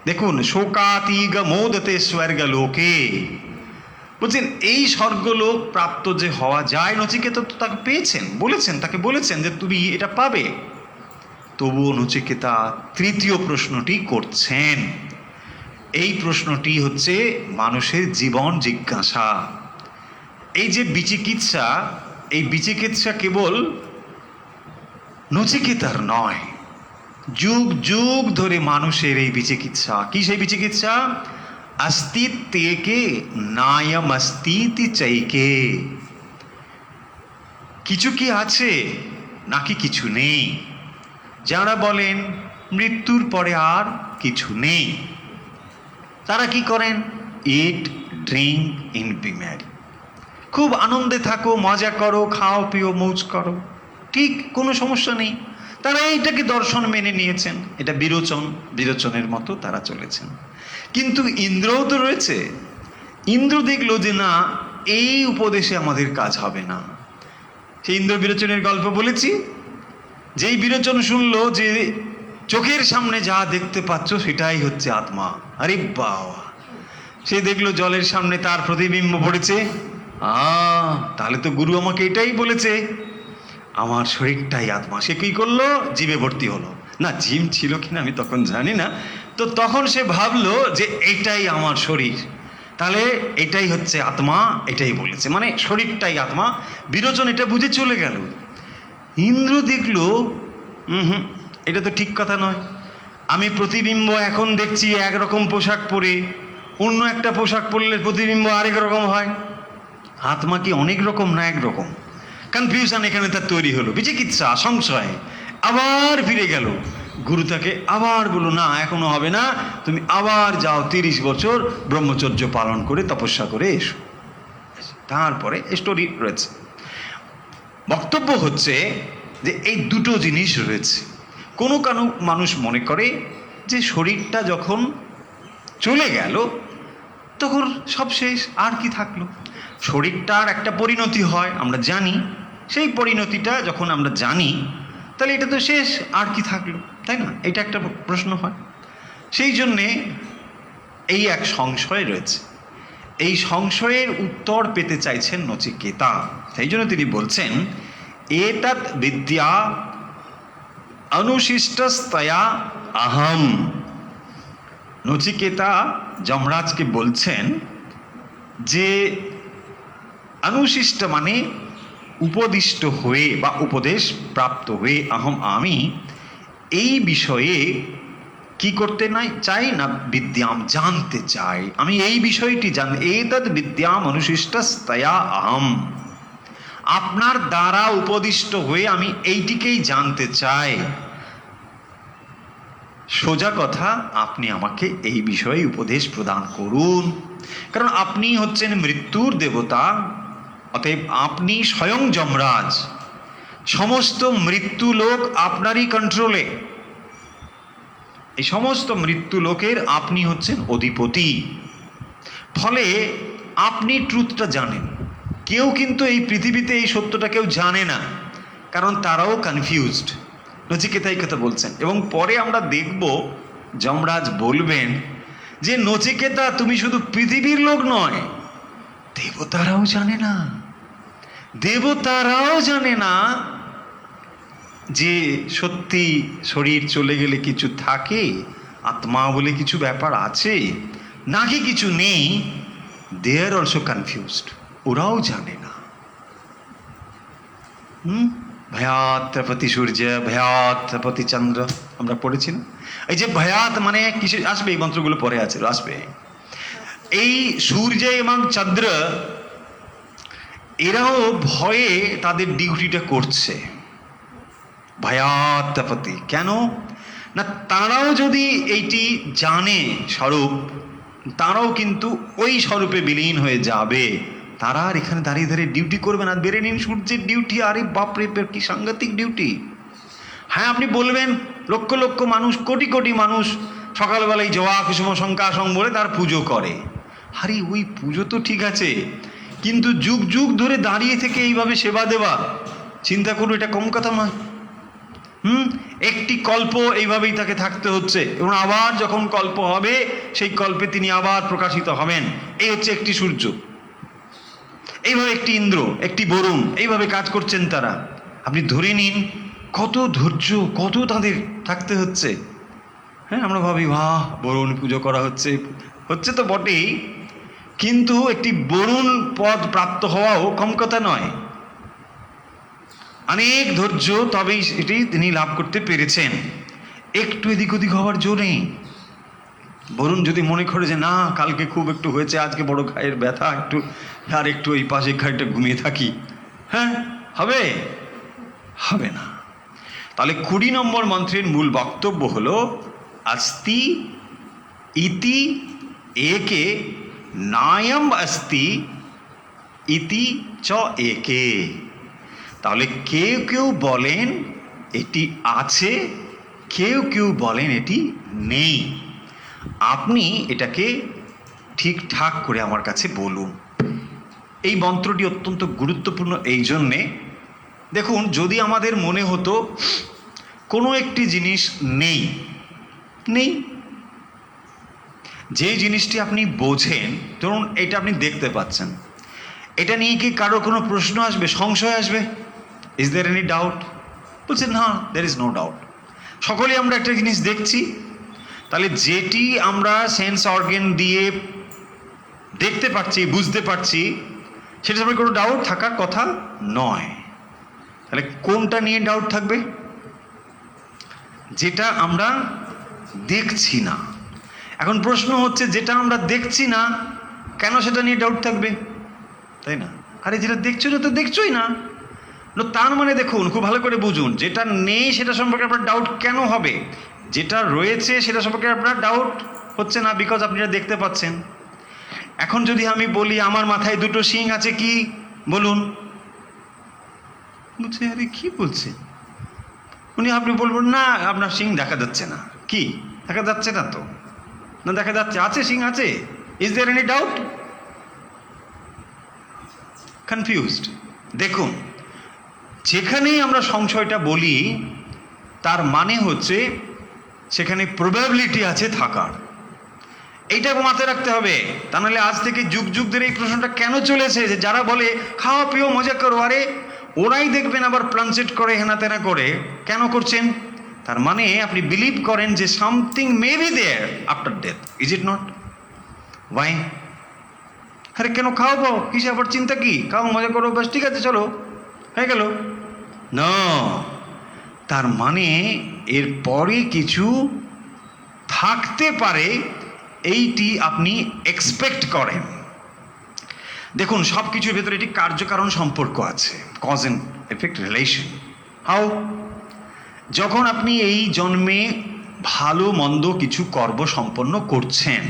দেখুন, শোকাতিগ মোদতে স্বর্গলোকে, বলছেন এই স্বর্গলোক প্রাপ্ত যে হওয়া যায়, নচিকেতা তো তাকে পেয়েছেন, বলেছেন, তাকে বলেছেন যে তুমি এটা পাবে। তবুও নচিকেতা তৃতীয় প্রশ্নটি করছেন। এই প্রশ্নটি হচ্ছে মানুষের জীবন জিজ্ঞাসা। এই যে বিচিকিৎসা, এই বিচিকিৎসা কেবল নচিকেতার নয়, যুগ যুগ ধরে মানুষের এই বিচিকিৎসা। কি সেই বিচিকিৎসা? अस्तित्वके नायम अस्तिति চাইকে, কিছু কি আছে নাকি কিছু নেই। যারা বলেন মৃত্যুর পরে আর কিছু নেই, তারা কি করেন? ইট, ড্রিঙ্ক, ইন বি ম্যারি, খুব আনন্দে থাকো, মজা করো, খাও, পিও, মৌজ করো, ঠিক কোনো সমস্যা নেই। তারা এইটাকে দর্শন মেনে নিয়েছেন, এটা বিরোচনের মতো তারা চলেছেন। কিন্তু ইন্দ্রও তো রয়েছে। ইন্দ্র দেখলো যে না, এই উপদেশে আমাদের কাজ হবে না। সেই ইন্দ্র বিরোচনের গল্প বলেছি। যেই বিরোচন শুনলো যে চোখের সামনে যা দেখতে পাচ্ছ সেটাই হচ্ছে আত্মা, আরে বাবা, সে দেখলো জলের সামনে তার প্রতিবিম্ব পড়েছে। তাহলে তো গুরু আমাকে এটাই বলেছে, আমার শরীরটাই আত্মা। সে কি করলো? জিমে ভর্তি হলো। না, জিম ছিল কিনা আমি তখন জানি না। তো তখন সে ভাবলো যে এটাই আমার শরীর, তাহলে এটাই হচ্ছে আত্মা, এটাই বলেছে, মানে শরীরটাই আত্মা। বিরোচন এটা বুঝে চলে গেল। ইন্দ্র দেখলো এটা তো ঠিক কথা নয়। আমি প্রতিবিম্ব এখন দেখছি একরকম পোশাক পরে, অন্য একটা পোশাক পরলে প্রতিবিম্ব আরেক রকম হয়। আত্মা কি অনেক রকম না একরকম? কনফিউশন এখানে তার তৈরি হলো, বিচিকিৎসা, সংশয়। আবার ফিরে গেল। গুরু তাকে আবার বলল, না এখনো হবে না, তুমি আবার যাও 30 বছর ব্রহ্মচর্য পালন করে তপস্যা করে এসো। তারপরে স্টোরি রয়েছে। বক্তব্য হচ্ছে যে এই দুটো জিনিস রয়েছে। কোনো মানুষ মনে করে যে শরীরটা যখন চলে গেল তখন সব শেষ, আর কি থাকলো। শরীরটার একটা পরিণতি হয়, আমরা জানি। সেই পরিণতিটা যখন আমরা জানি, তাহলে এটা তো শেষ, আর কি থাকলো, তাই না? এটা একটা প্রশ্ন হয়। সেই জন্যে এই এক সংশয় রয়েছে। এই সংশয়ের উত্তর পেতে চাইছেন নচিকেতা। সেই জন্য তিনি বলছেন, এতৎ বিদ্যা অনুশিষ্টস্তয়া আহম। নচিকেতা যমরাজকে বলছেন যে অনুশিষ্ট মানে উপদিষ্ট হয়ে বা উপদেশ প্রাপ্ত হয়ে আমি এই বিষয়ে কি করতে চাই না, বিদ্যাম জানতে চাই, আমি এই বিষয়টি এতদ বিদ্যাম অনুশিষ্টস্তয়া আহম, আপনার দ্বারা উপদিষ্ট হয়ে আমি এইটিকেই জানতে চাই। সোজা কথা, আপনি আমাকে এই বিষয়ে উপদেশ প্রদান করুন, কারণ আপনি হচ্ছেন মৃত্যুর দেবতা, অতএব আপনি স্বয়ং যমরাজ, সমস্ত মৃত্যু লোক আপনারই কন্ট্রোলে, এই সমস্ত মৃত্যু লোকের আপনি হচ্ছেন অধিপতি, ফলে আপনি ট্রুথটা জানেন। কেউ কিন্তু এই পৃথিবীতে এই সত্যটা কেউ জানে না, কারণ তারাও কনফিউজড। নচিকেতা এই কথা বলছেন, এবং পরে আমরা দেখব যমরাজ বলবেন যে নচিকেতা, তুমি শুধু পৃথিবীর লোক নয়, দেবতারাও জানে না, দেবতারাও জানে না যে সত্যি শরীর চলে গেলে কিছু থাকে, আত্মা বলে কিছু ব্যাপার আছে নাকি কিছু নেই। দে আর অলসো কনফিউজড, ওরাও জানে না। ভয়াত প্রতি সূর্য, ভয়াত প্রতি চন্দ্র, আমরা পড়েছি না? এই যে ভয়াত মানে কিছু আসবে, এই মন্ত্রগুলো পরে আছে, আসবে। এই সূর্য এবং চন্দ্র এরাও ভয়ে তাদের ডিউটিটা করছে। ভয়াতপতি কেন না, তারাও যদি এইটি জানে স্বরূপ, তারাও কিন্তু ওই স্বরূপে বিলীন হয়ে যাবে। তারা আর এখানে দাঁড়িয়ে দাঁড়িয়ে ডিউটি করবে না। বেড়ে নিন সূর্যের ডিউটি, আরে বাপরে কি সাংঘাতিক ডিউটি। হ্যাঁ, আপনি বলবেন লক্ষ লক্ষ মানুষ, কোটি কোটি মানুষ সকালবেলায় জবা কুসুম শঙ্কাশং বলে তার পুজো করে। আরে ওই পুজো তো ঠিক আছে, কিন্তু যুগ যুগ ধরে দাঁড়িয়ে থেকে এইভাবে সেবা দেওয়া, চিন্তা করুন, এটা কম কথা নয়। একটি কল্প এইভাবেই তাকে থাকতে হচ্ছে, এবং আবার যখন কল্প হবে সেই কল্পে তিনি আবার প্রকাশিত হবেন। এই হচ্ছে একটি সূর্য, এইভাবে একটি ইন্দ্র, একটি বরুণ, এইভাবে কাজ করছেন তারা। আপনি ধরে নিন কত ধৈর্য, কত তাদের থাকতে হচ্ছে। হ্যাঁ, আমরা ভাবি বাহ, বরুণ পুজো করা হচ্ছে, হচ্ছে তো বটেই, কিন্তু একটি বরুণ পদ প্রাপ্ত হওয়াও কম কথা নয়। অনেক ধৈর্য, তবেই এটি তিনি লাভ করতে পেরেছেন। একটু এদিক ওদিক হওয়ার জো নেই। বরুণ যদি মনে করে যে না, কালকে খুব একটু হয়েছে, আজকে বড় গায়ের ব্যথা, একটু আর একটু এই পাশে ঘাটটা ঘুমিয়ে থাকি, হ্যাঁ, হবে? হবে না। তাহলে 20 নম্বর মন্ত্রের মূল বক্তব্য হলো अस्ति इति एके नायम अस्ति इति च एके। তাহলে কেউ কেউ বলেন এটি আছে, কেউ কেউ বলেন এটি নেই। আপনি এটাকে ঠিকঠাক করে আমার কাছে বলুন। এই মন্ত্রটি অত্যন্ত গুরুত্বপূর্ণ এই জন্যে, দেখুন, যদি আমাদের মনে হতো কোনো একটি জিনিস নেই, নেই, যে জিনিসটি আপনি বোঝেন, ধরুন এটা আপনি দেখতে পাচ্ছেন, এটা নিয়ে কি কারো কোনো প্রশ্ন আসবে, সংশয় আসবে? Is there any doubt? বলছেন না, দের ইজ নো ডাউট। সকলেই আমরা একটা জিনিস দেখছি, তাহলে যেটি আমরা সেন্স অর্গান দিয়ে দেখতে পাচ্ছি, বুঝতে পারছি, সেটা সম্পর্কে কোনো ডাউট থাকার কথা নয়। তাহলে কোনটা নিয়ে ডাউট থাকবে? যেটা আমরা দেখছি না। এখন প্রশ্ন হচ্ছে, যেটা আমরা দেখছি না কেন সেটা নিয়ে ডাউট থাকবে, তাই না? আরে যেটা দেখছো না তো দেখছোই না, তার মানে দেখুন, খুব ভালো করে বুঝুন, যেটা নেই সেটা সম্পর্কে আপনার ডাউট কেন হবে? যেটা রয়েছে সেটা সম্পর্কে আপনার ডাউট হচ্ছে না, বিকজ আপনি এটা দেখতে পাচ্ছেন। এখন যদি আমি বলি আমার মাথায় দুটো শিং আছে, কি বলুন? বলছে আরে কি বলছে উনি? আপনি বলবেন না আপনার শিং দেখা যাচ্ছে না। কি দেখা যাচ্ছে না? তো না, দেখা যাচ্ছে, আছে, শিং আছে। Is there any doubt? Confused. দেখুন, যেখানেই আমরা সংশয়টা বলি তার মানে হচ্ছে সেখানে প্রবাবিলিটি আছে থাকার। এইটা মাথায় রাখতে হবে। তা নাহলে আজ থেকে যুগ যুগ ধরে এই প্রশ্নটা কেন চলেছে যে যারা বলে খাওয়া পিও মজা করো, আরে ওরাই দেখবেন আবার প্লানচেট করে, হেনা তেনা করে, কেন করছেন? তার মানে আপনি বিলিভ করেন যে something may be there after death. Is it not? Why? আরে কেন খাওয়াবো, কিসে আবার চিন্তা, কি খাও, মজা করো, ব্যাস ঠিক আছে চলো, হয়ে গেল না। তার মানে এর পরে কিছু থাকতে পারে, এইটি আপনি এক্সপেক্ট করেন। দেখুন, সব কিছুর ভেতরে একটি কার্যকারণ সম্পর্ক আছে, cause and effect relation. How? যখন আপনি এই জন্মে ভালো মন্দ কিছু কর্ম সম্পন্ন করছেন,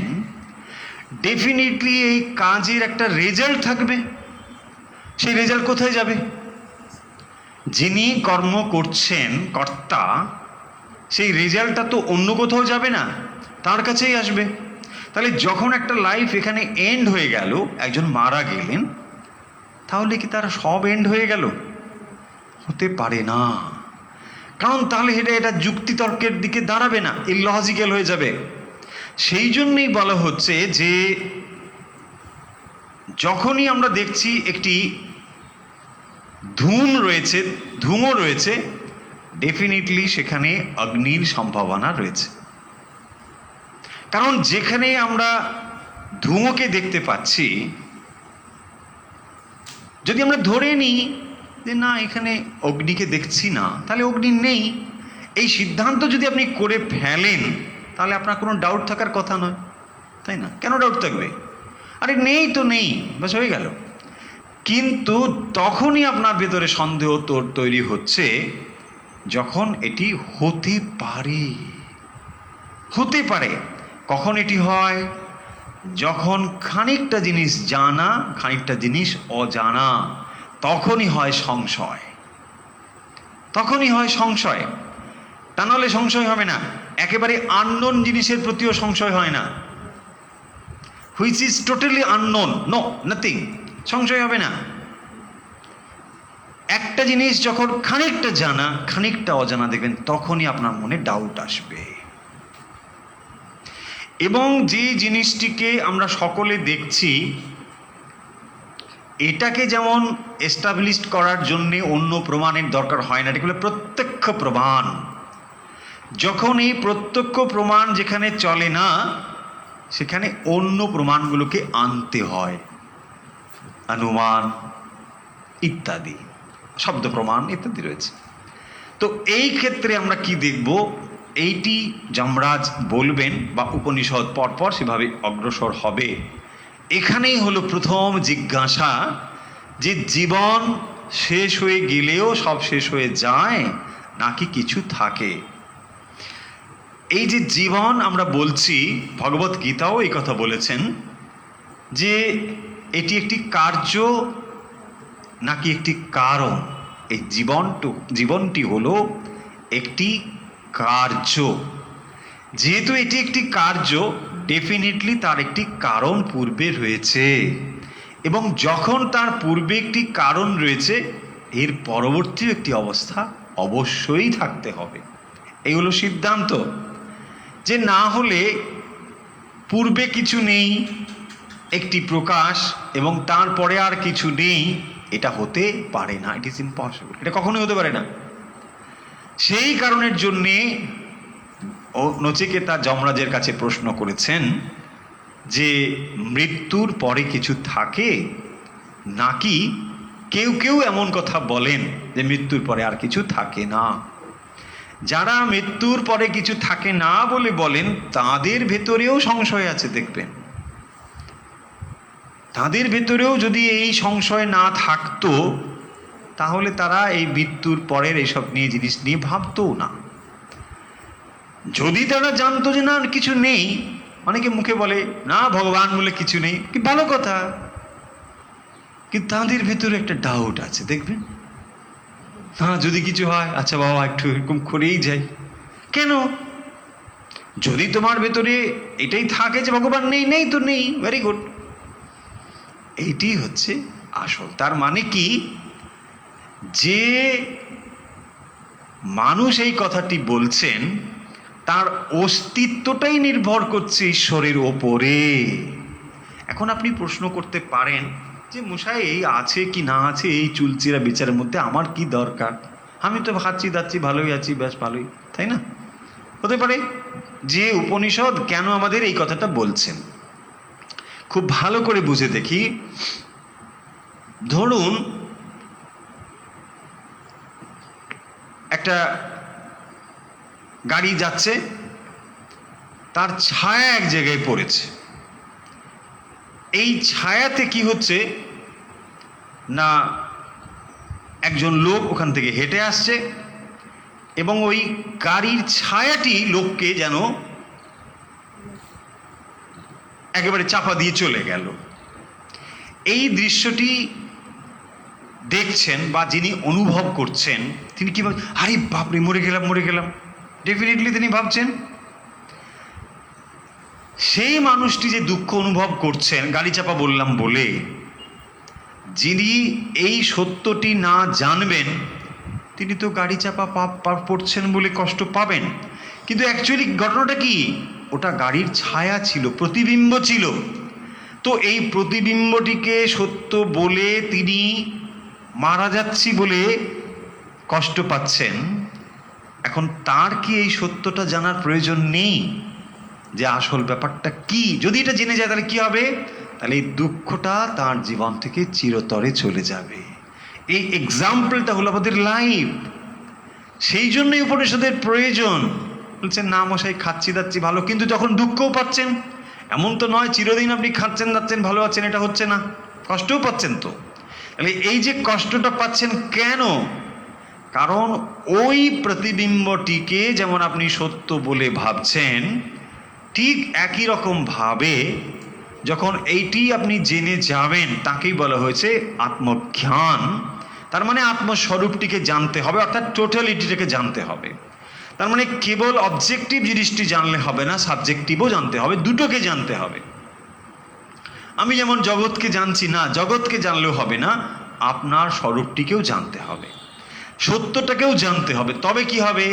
ডেফিনেটলি এই কাজের একটা রেজাল্ট থাকবে। সেই রেজাল্ট কোথায় যাবে? যিনি কর্ম করছেন, কর্তা, সেই রেজাল্টটা তো অন্য কোথাও যাবে না, তার কাছেই আসবে। তাহলে যখন একটা লাইফ এখানে এন্ড হয়ে গেল, একজন মারা গেলেন, তাহলে কি তার সব এন্ড হয়ে গেল? হতে পারে না। কারণ তাহলে এটা যুক্তিতর্কের দিকে দাঁড়াবে না, ইললজিক্যাল হয়ে যাবে। সেই জন্যই বলা হচ্ছে যে যখনই আমরা দেখছি একটি ধুমো রয়েছে, ডেফিনেটলি সেখানে অগ্নির সম্ভাবনা রয়েছে। কারণ যেখানে আমরা ধুমোকে দেখতে পাচ্ছি, যদি আমরা ধরে নিই যে না এখানে অগ্নিকে দেখছি না, তাহলে অগ্নি নেই, এই সিদ্ধান্ত যদি আপনি করে ফেলেন, তাহলে আপনার কোনো ডাউট থাকার কথা নয়, তাই না? কেন ডাউট থাকবে? আরে নেই তো নেই, ব্যাস হয়ে গেল। কিন্তু তখনই আপনার ভেতরে সন্দেহ তৈরি হচ্ছে যখন এটি হতে পারে। কখন এটি হয়? যখন খানিকটা জিনিস জানা, খানিকটা জিনিস অজানা, তখনই হয় সংশয়। তা নাহলে সংশয় হবে না। একেবারে আননোন জিনিসের প্রতিও সংশয় হয় না। Which is totally unknown, no nothing, সংশয় হবে না। একটা জিনিস যখন খানিকটা জানা, খানিকটা অজানা, দেখবেন তখনই আপনার মনে ডাউট আসবে। এবং যে জিনিসটিকে আমরা সকলে দেখছি, এটাকে যেমন এস্টাবলিশ করার জন্য অন্য প্রমাণের দরকার হয় না, এটা হলো প্রত্যক্ষ প্রমাণ। যখন এই প্রত্যক্ষ প্রমাণ যেখানে চলে না, সেখানে অন্য প্রমাণগুলোকে আনতে হয়, অনুমান ইত্যাদি, শব্দ প্রমাণ ইত্যাদি রয়েছে। তো এই ক্ষেত্রে আমরা কি দেখব? এইটি যমরাজ বলবেন বা উপনিষদ পরপর সেভাবে অগ্রসর হবে। এখানেই হলো প্রথম জিজ্ঞাসা, যে জীবন শেষ হয়ে গেলেও সব শেষ হয়ে যায় নাকি কিছু থাকে? এই যে জীবন আমরা বলছি, ভগবত গীতাও এই কথা বলেছেন যে এটি একটি কার্য নাকি একটি কারণ। এই জীবনটি হলো একটি কার্য। যেহেতু এটি একটি কার্য, ডেফিনেটলি তার একটি কারণ পূর্বে রয়েছে, এবং যখন তার পূর্বে একটি কারণ রয়েছে, এর পরবর্তী একটি অবস্থা অবশ্যই থাকতে হবে। এই হলো সিদ্ধান্ত। যে না হলে পূর্বে কিছু নেই, একটি প্রকাশ, এবং তারপরে আর কিছু নেই, এটা হতে পারে না। ইট ইজ ইম্পসিবল, এটা কখনোই হতে পারে না। সেই কারণের জন্যে নচিকেতা যমরাজের কাছে প্রশ্ন করেছেন যে মৃত্যুর পরে কিছু থাকে, নাকি কেউ এমন কথা বলেন যে মৃত্যুর পরে আর কিছু থাকে না। যারা মৃত্যুর পরে কিছু থাকে না বলে বলেন, তাদের ভেতরেও সংশয় আছে। দেখবেন, তাদের ভেতরেও যদি এই সংশয় না থাকতো, তাহলে তারা এই মৃত্যুর পরের এইসব নিয়ে জিনিস নিয়ে ভাবতও না। যদি তারা জানতো যে না কিছু নেই, অনেকে মুখে বলে না ভগবান বলে কিছু নেই, কি ভালো কথা, কিন্তু তাদের ভেতরে একটা ডাউট আছে। দেখবেন, হ্যাঁ যদি কিছু হয়, আচ্ছা বাবা একটু এরকম করেই যাই। কেন? যদি তোমার ভেতরে এটাই থাকে যে ভগবান নেই তো নেই, ভেরি গুড, এইটি হচ্ছে আসল। তার মানে কি, যে মানুষ এই কথাটি বলছেন, তার অস্তিত্বটাই নির্ভর করছে ঈশ্বরের ওপরে। এখন আপনি প্রশ্ন করতে পারেন যে মশাই এই আছে কি না আছে, এই চুলচিরা বিচারের মধ্যে আমার কি দরকার? আমি তো খাচ্ছি দাচ্ছি, ভালোই আছি, বেশ ভালোই, তাই না? হতে পারে যে উপনিষদ কেন আমাদের এই কথাটা বলছেন। খুব ভালো করে বুঝে দেখি। ধরুন একটা গাড়ি যাচ্ছে, তার ছায়া এক জায়গায় পড়েছে। এই ছায়াতে কি হচ্ছে না, একজন লোক ওখান থেকে হেঁটে আসছে এবং ওই গাড়ির ছায়াটি লোককে যেন একেবারে চাপা দিয়ে চলে গেল। এই দৃশ্যটি দেখছেন বা যিনি অনুভব করছেন তিনি কি ভাবছেন? আরে বাপরে, মরে গেলাম মরে গেলাম, ডেফিনেটলি তিনি ভাবছেন। সেই মানুষটি যে দুঃখ অনুভব করছেন গাড়ি চাপা বললাম বলে, যিনি এই সত্যটি না জানবেন তিনি তো গাড়ি চাপা পড়ছেন বলে কষ্ট পাবেন, কিন্তু অ্যাকচুয়ালি ঘটনাটা কি, ওটা গাড়ির ছায়া ছিল, প্রতিবিম্ব ছিল। তো এই প্রতিবিম্বটিকে সত্য বলে তিনি মারা যাচ্ছি বলে কষ্ট পাচ্ছেন। এখন তার কি এই সত্যটা জানার প্রয়োজন নেই যে আসল ব্যাপারটা কি? যদি এটা জেনে যায় তাহলে কি হবে? তাহলে এই দুঃখটা তার জীবন থেকে চিরতরে চলে যাবে। এই এক্সাম্পলটা হলো আমাদের লাইফ। সেই জন্যই উপনিষদের প্রয়োজন। বলছেন না মশাই খাচ্ছি দাচ্ছি ভালো, কিন্তু যখন দুঃখও পাচ্ছেন, এমন তো নয় চিরদিন আপনি খাচ্ছেন দাচ্ছেন ভালো আছেন, এটা হচ্ছে না, কষ্টও পাচ্ছেন। তো তাহলে এই যে কষ্টটা পাচ্ছেন কেন? কারণ ওই প্রতিবিম্বটিকে যেমন আপনি সত্য বলে ভাবছেন, ঠিক একই রকম ভাবে যখন এইটি আপনি জেনে যাবেন তাকেই বলা হয়েছে আত্মজ্ঞান। তার মানে আত্মস্বরূপটিকে জানতে হবে, অর্থাৎ টোটালিটিটাকে জানতে হবে। তার মানে কেবল অবজেক্টিভ জিনিসটি জানলে হবে না, সাবজেক্টিভও জানতে হবে, দুটোকে জানতে হবে। আমি যেমন জগৎকে জানছি না, জগৎকে জানলেও হবে না, আপনার স্বরূপটিকেও জানতে হবে, সত্যটাকেও জানতে হবে। তবে কি হবে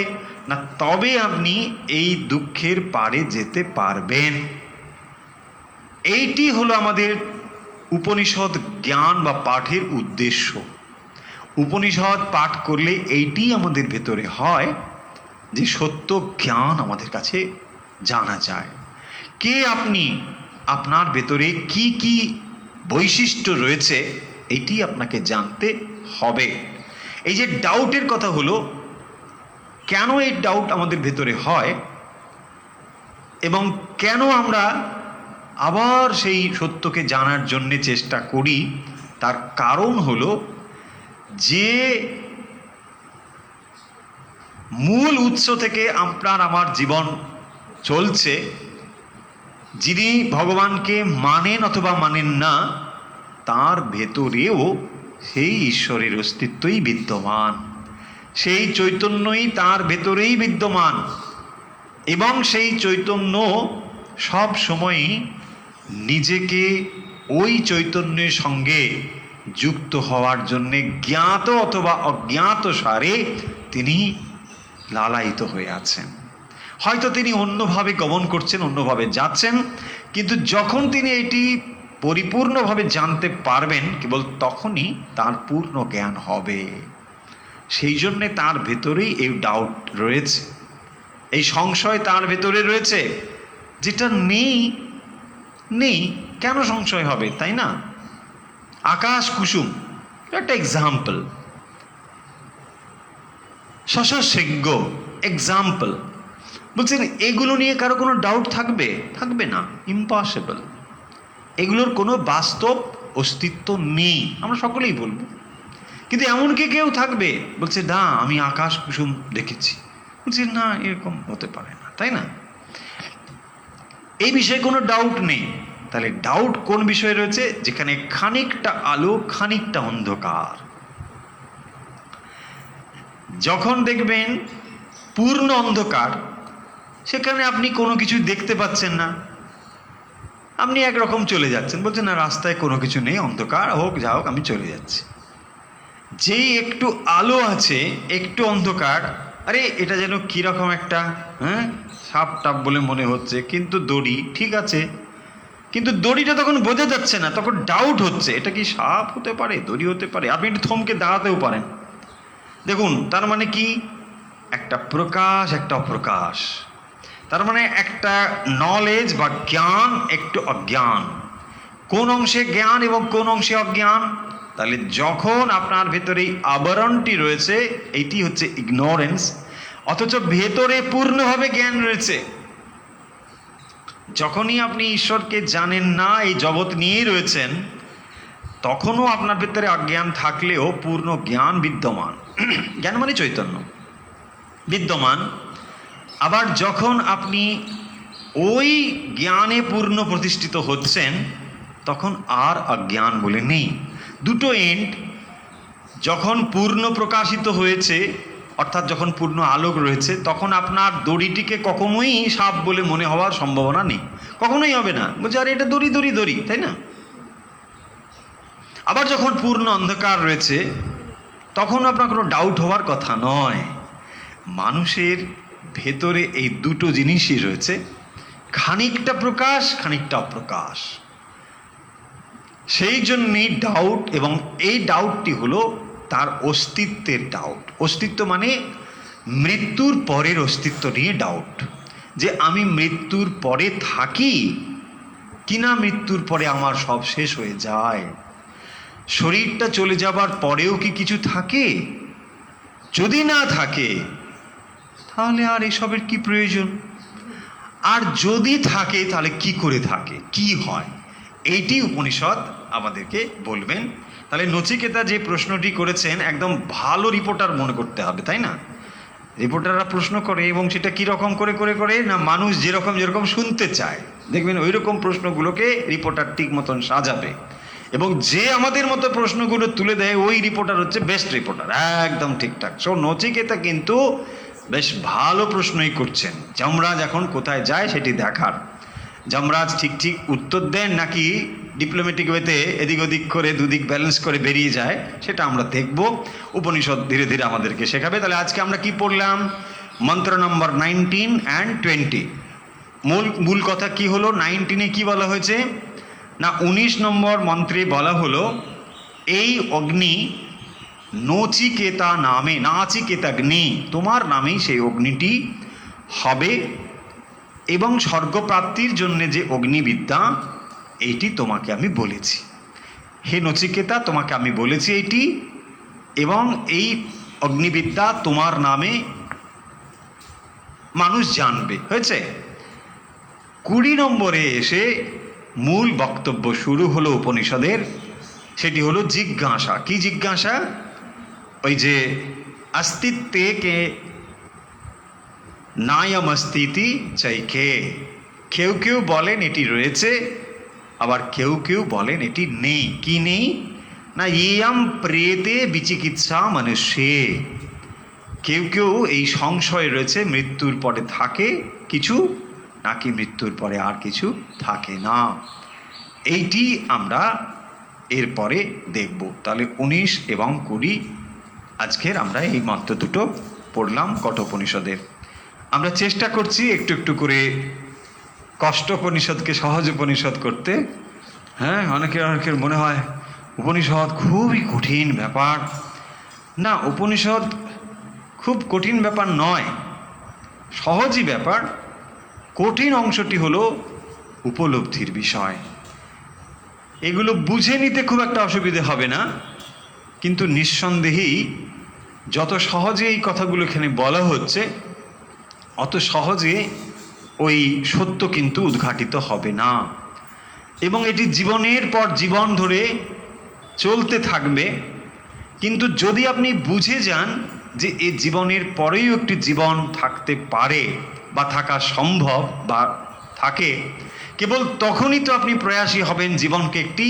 না, তবে আপনি এই দুঃখের পারে যেতে পারবেন। এইটি হলো আমাদের উপনিষদ জ্ঞান বা পাঠের উদ্দেশ্য। উপনিষদ পাঠ করলে এইটি আমাদের ভেতরে হয় যে সত্য জ্ঞান আমাদের কাছে জানা যায়। কে আপনি, আপনার ভেতরে কি কি বৈশিষ্ট্য রয়েছে, এটি আপনাকে জানতে হবে। এই যে ডাউটের কথা হলো, কেন এই ডাউট আমাদের ভেতরে হয় এবং কেন আমরা আবার সেই সত্যকে জানার জন্য চেষ্টা করি, তার কারণ হলো যে মূল উৎস থেকে আপনার আমার জীবন চলছে, যিনি ভগবানকে মানেন অথবা মানেন না, তার ভেতরেও সেই ঈশ্বরের অস্তিত্বই বিদ্যমান, সেই চৈতন্যই তার ভেতরেই বিদ্যমান। এবং সেই চৈতন্য সব সময়ই নিজেকে ওই চৈতন্যের সঙ্গে যুক্ত হওয়ার জন্যে জ্ঞাত অথবা অজ্ঞাত সারে তিনি লালায়িত হয়ে আছেন। হয়তো তিনি অন্যভাবে গমন করছেন, অন্যভাবে যাচ্ছেন, কিন্তু যখন তিনি এটি পরিপূর্ণভাবে জানতে পারবেন কেবল তখনই তার পূর্ণ জ্ঞান হবে। সেই জন্যে তার ভেতরেই এই ডাউট রয়েছে, এই সংশয় তার ভেতরে রয়েছে, যেটা নেই। নেই কেন সংশয় হবে, তাই না? আকাশ কুসুম একটা এক্সাম্পল, শশাশৃঙ্গ এক্সাম্পল। বলছেন এগুলো নিয়ে কারো কোনো ডাউট থাকবে? থাকবে না, ইম্পসিবল। এগুলোর কোনো বাস্তব অস্তিত্ব নেই, আমরা সকলেই বলবো। কিন্তু এমন কি কেউ থাকবে বলছে না আমি আকাশ কুসুম দেখেছি? বলছে না, এরকম হতে পারে না, তাই না? এই বিষয়ে কোনো ডাউট নেই। তাহলে ডাউট কোন বিষয়ে রয়েছে? যেখানে খানিকটা আলো খানিকটা অন্ধকার। যখন দেখবেন পূর্ণ অন্ধকার, সেখানে আপনি কোনো কিছু দেখতে পাচ্ছেন না, আপনি একরকম চলে যাচ্ছেন, বলছেন না রাস্তায় কোনো কিছু নেই, অন্ধকার হোক যা হোক আমি চলে যাচ্ছি। যেই একটু আলো আছে, একটু অন্ধকার, আরে এটা যেন কীরকম একটা সাপ টাপ বলে মনে হচ্ছে, কিন্তু দড়ি ঠিক আছে, কিন্তু দড়িটা তখন বোঝা যাচ্ছে না, তখন ডাউট হচ্ছে এটা কি সাপ হতে পারে, দড়ি হতে পারে। আপনি একটু থমকে দাঁড়াতেও পারেন। দেখুন তার মানে কি, একটা প্রকাশ একটা অপ্রকাশ, তার মানে একটা নলেজ বা জ্ঞান একটু অজ্ঞান। কোন অংশে জ্ঞান এবং কোন অংশে অজ্ঞান। তাহলে যখন আপনার ভেতরে এই আবরণটি রয়েছে, এইটি হচ্ছে ইগনোরেন্স, অথচ ভেতরে পূর্ণভাবে জ্ঞান রয়েছে। যখনই আপনি ঈশ্বরকে জানেন না, এই জগৎ নিয়েই রয়েছেন, তখনও আপনার ভেতরে অজ্ঞান থাকলেও পূর্ণ জ্ঞান বিদ্যমান। জ্ঞান মানে চৈতন্য বিদ্যমান। আবার যখন আপনি ওই জ্ঞানে পূর্ণ প্রতিষ্ঠিত হচ্ছেন, তখন আর অজ্ঞান বলে নেই। দুটো এন্ড, যখন পূর্ণ প্রকাশিত হয়েছে, অর্থাৎ যখন পূর্ণ আলোক রয়েছে, তখন আপনার দড়িটিকে কখনোই সাপ বলে মনে হওয়ার সম্ভাবনা নেই, কখনোই হবে না। বলছে আরে এটা দড়ি দড়ি দড়ি, তাই না? আবার যখন পূর্ণ অন্ধকার রয়েছে, তখন আপনার কোনো ডাউট হওয়ার কথা নয়। মানুষের ভেতরে এই দুটো জিনিসই রয়েছে, খানিকটা প্রকাশ খানিকটা অপ্রকাশ। সেই জন্যই ডাউট, এবং এই ডাউটটি হলো তার অস্তিত্বের ডাউট। অস্তিত্ব মানে মৃত্যুর পরের অস্তিত্ব নিয়ে ডাউট, যে আমি মৃত্যুর পরে থাকি কিনা, মৃত্যুর পরে আমার সব শেষ হয়ে যায়, শরীরটা চলে যাবার পরেও কি কিছু থাকে? যদি না থাকে তাহলে আর এসবের কি প্রয়োজন? আর যদি থাকে তাহলে কি করে থাকে, কি হয়, এইটি উপনিষদ আমাদেরকে বলবেন। তাহলে নচিকেতা যে প্রশ্নটি করেছেন, একদম ভালো রিপোর্টার মনে করতে হবে, তাই না? রিপোর্টাররা প্রশ্ন করে, এবং সেটা কীরকম করে করে করে না, মানুষ যেরকম শুনতে চায়, দেখবেন ওই রকম প্রশ্নগুলোকে রিপোর্টার ঠিক মতন সাজাবে, এবং যে আমাদের মতো প্রশ্নগুলো তুলে দেয় ওই রিপোর্টার হচ্ছে বেস্ট রিপোর্টার, একদম ঠিকঠাক। সো নচিকেতা কিন্তু বেশ ভালো প্রশ্নই করছেন। যমরাজ এখন কোথায় যায় সেটি দেখার। যমরাজ ঠিক ঠিক উত্তর দেন নাকি ডিপ্লোম্যাটিক ওয়েতে এদিক ওদিক করে দুদিক ব্যালেন্স করে বেরিয়ে যায়, সেটা আমরা দেখব। উপনিষদ ধীরে ধীরে আমাদেরকে শেখাবে। তাহলে আজকে আমরা কি পড়লাম? মন্ত্র নম্বর 19 and 20। মূল কথা কি হলো? 19-এ কি বলা হয়েছে না, 19 নম্বর মন্ত্রে বলা হলো এই অগ্নি নচিকেতা নামে, নাচিকেতাগ্নি, তোমার নামেই সেই অগ্নিটি হবে, এবং স্বর্গপ্রাপ্তির জন্য যে অগ্নিবিদ্যা, এইটি তোমাকে আমি বলেছি। হে নচিকেতা, তোমাকে আমি বলেছি এইটি, এবং এই অগ্নিবিদ্যা তোমার নামে মানুষ জানবে। হয়েছে? 20 নম্বরে এসে মূল বক্তব্য শুরু হলো উপনিষদের। সেটি হলো জিজ্ঞাসা। কি জিজ্ঞাসা? ওই যে অস্তিত্বে কে নায়ম অস্তিতি চাইকে, কেউ কেউ বলেন এটি রয়েছে, আবার কেউ কেউ বলেন এটি নেই। কি নেই না, ইয়ম প্রেতে বিচিকিৎসা মনুষ্যে, কেউ কেউ এই সংশয় রয়েছে মৃত্যুর পরে থাকে কিছু নাকি মৃত্যুর পরে আর কিছু থাকে না। এইটি আমরা এরপরে দেখব। তাহলে 19 এবং 20 আজকের আমরা এই মাত্র দুটো পড়লাম কঠোপনিষদের। আমরা চেষ্টা করছি একটু একটু করে কষ্টোপনিষদকে সহজ উপনিষদ করতে। হ্যাঁ, অনেকের মনে হয় উপনিষদ খুবই কঠিন ব্যাপার। না, উপনিষদ খুব কঠিন ব্যাপার নয়, সহজই ব্যাপার। কঠিন অংশটি হলো উপলব্ধির বিষয়। এগুলো বুঝে নিতে খুব একটা অসুবিধে হবে না, কিন্তু নিঃসন্দেহেই যত সহজে এই কথাগুলো এখানে বলা হচ্ছে, অত সহজে ওই সত্য কিন্তু উদ্ঘাটিত হবে না, এবং এটি জীবনের পর জীবন ধরে চলতে থাকবে। কিন্তু যদি আপনি বুঝে যান যে এই জীবনের পরেও একটি জীবন থাকতে পারে বা থাকা সম্ভব বা থাকে, কেবল তখনই তো আপনি প্রয়াসী হবেন জীবনকে একটি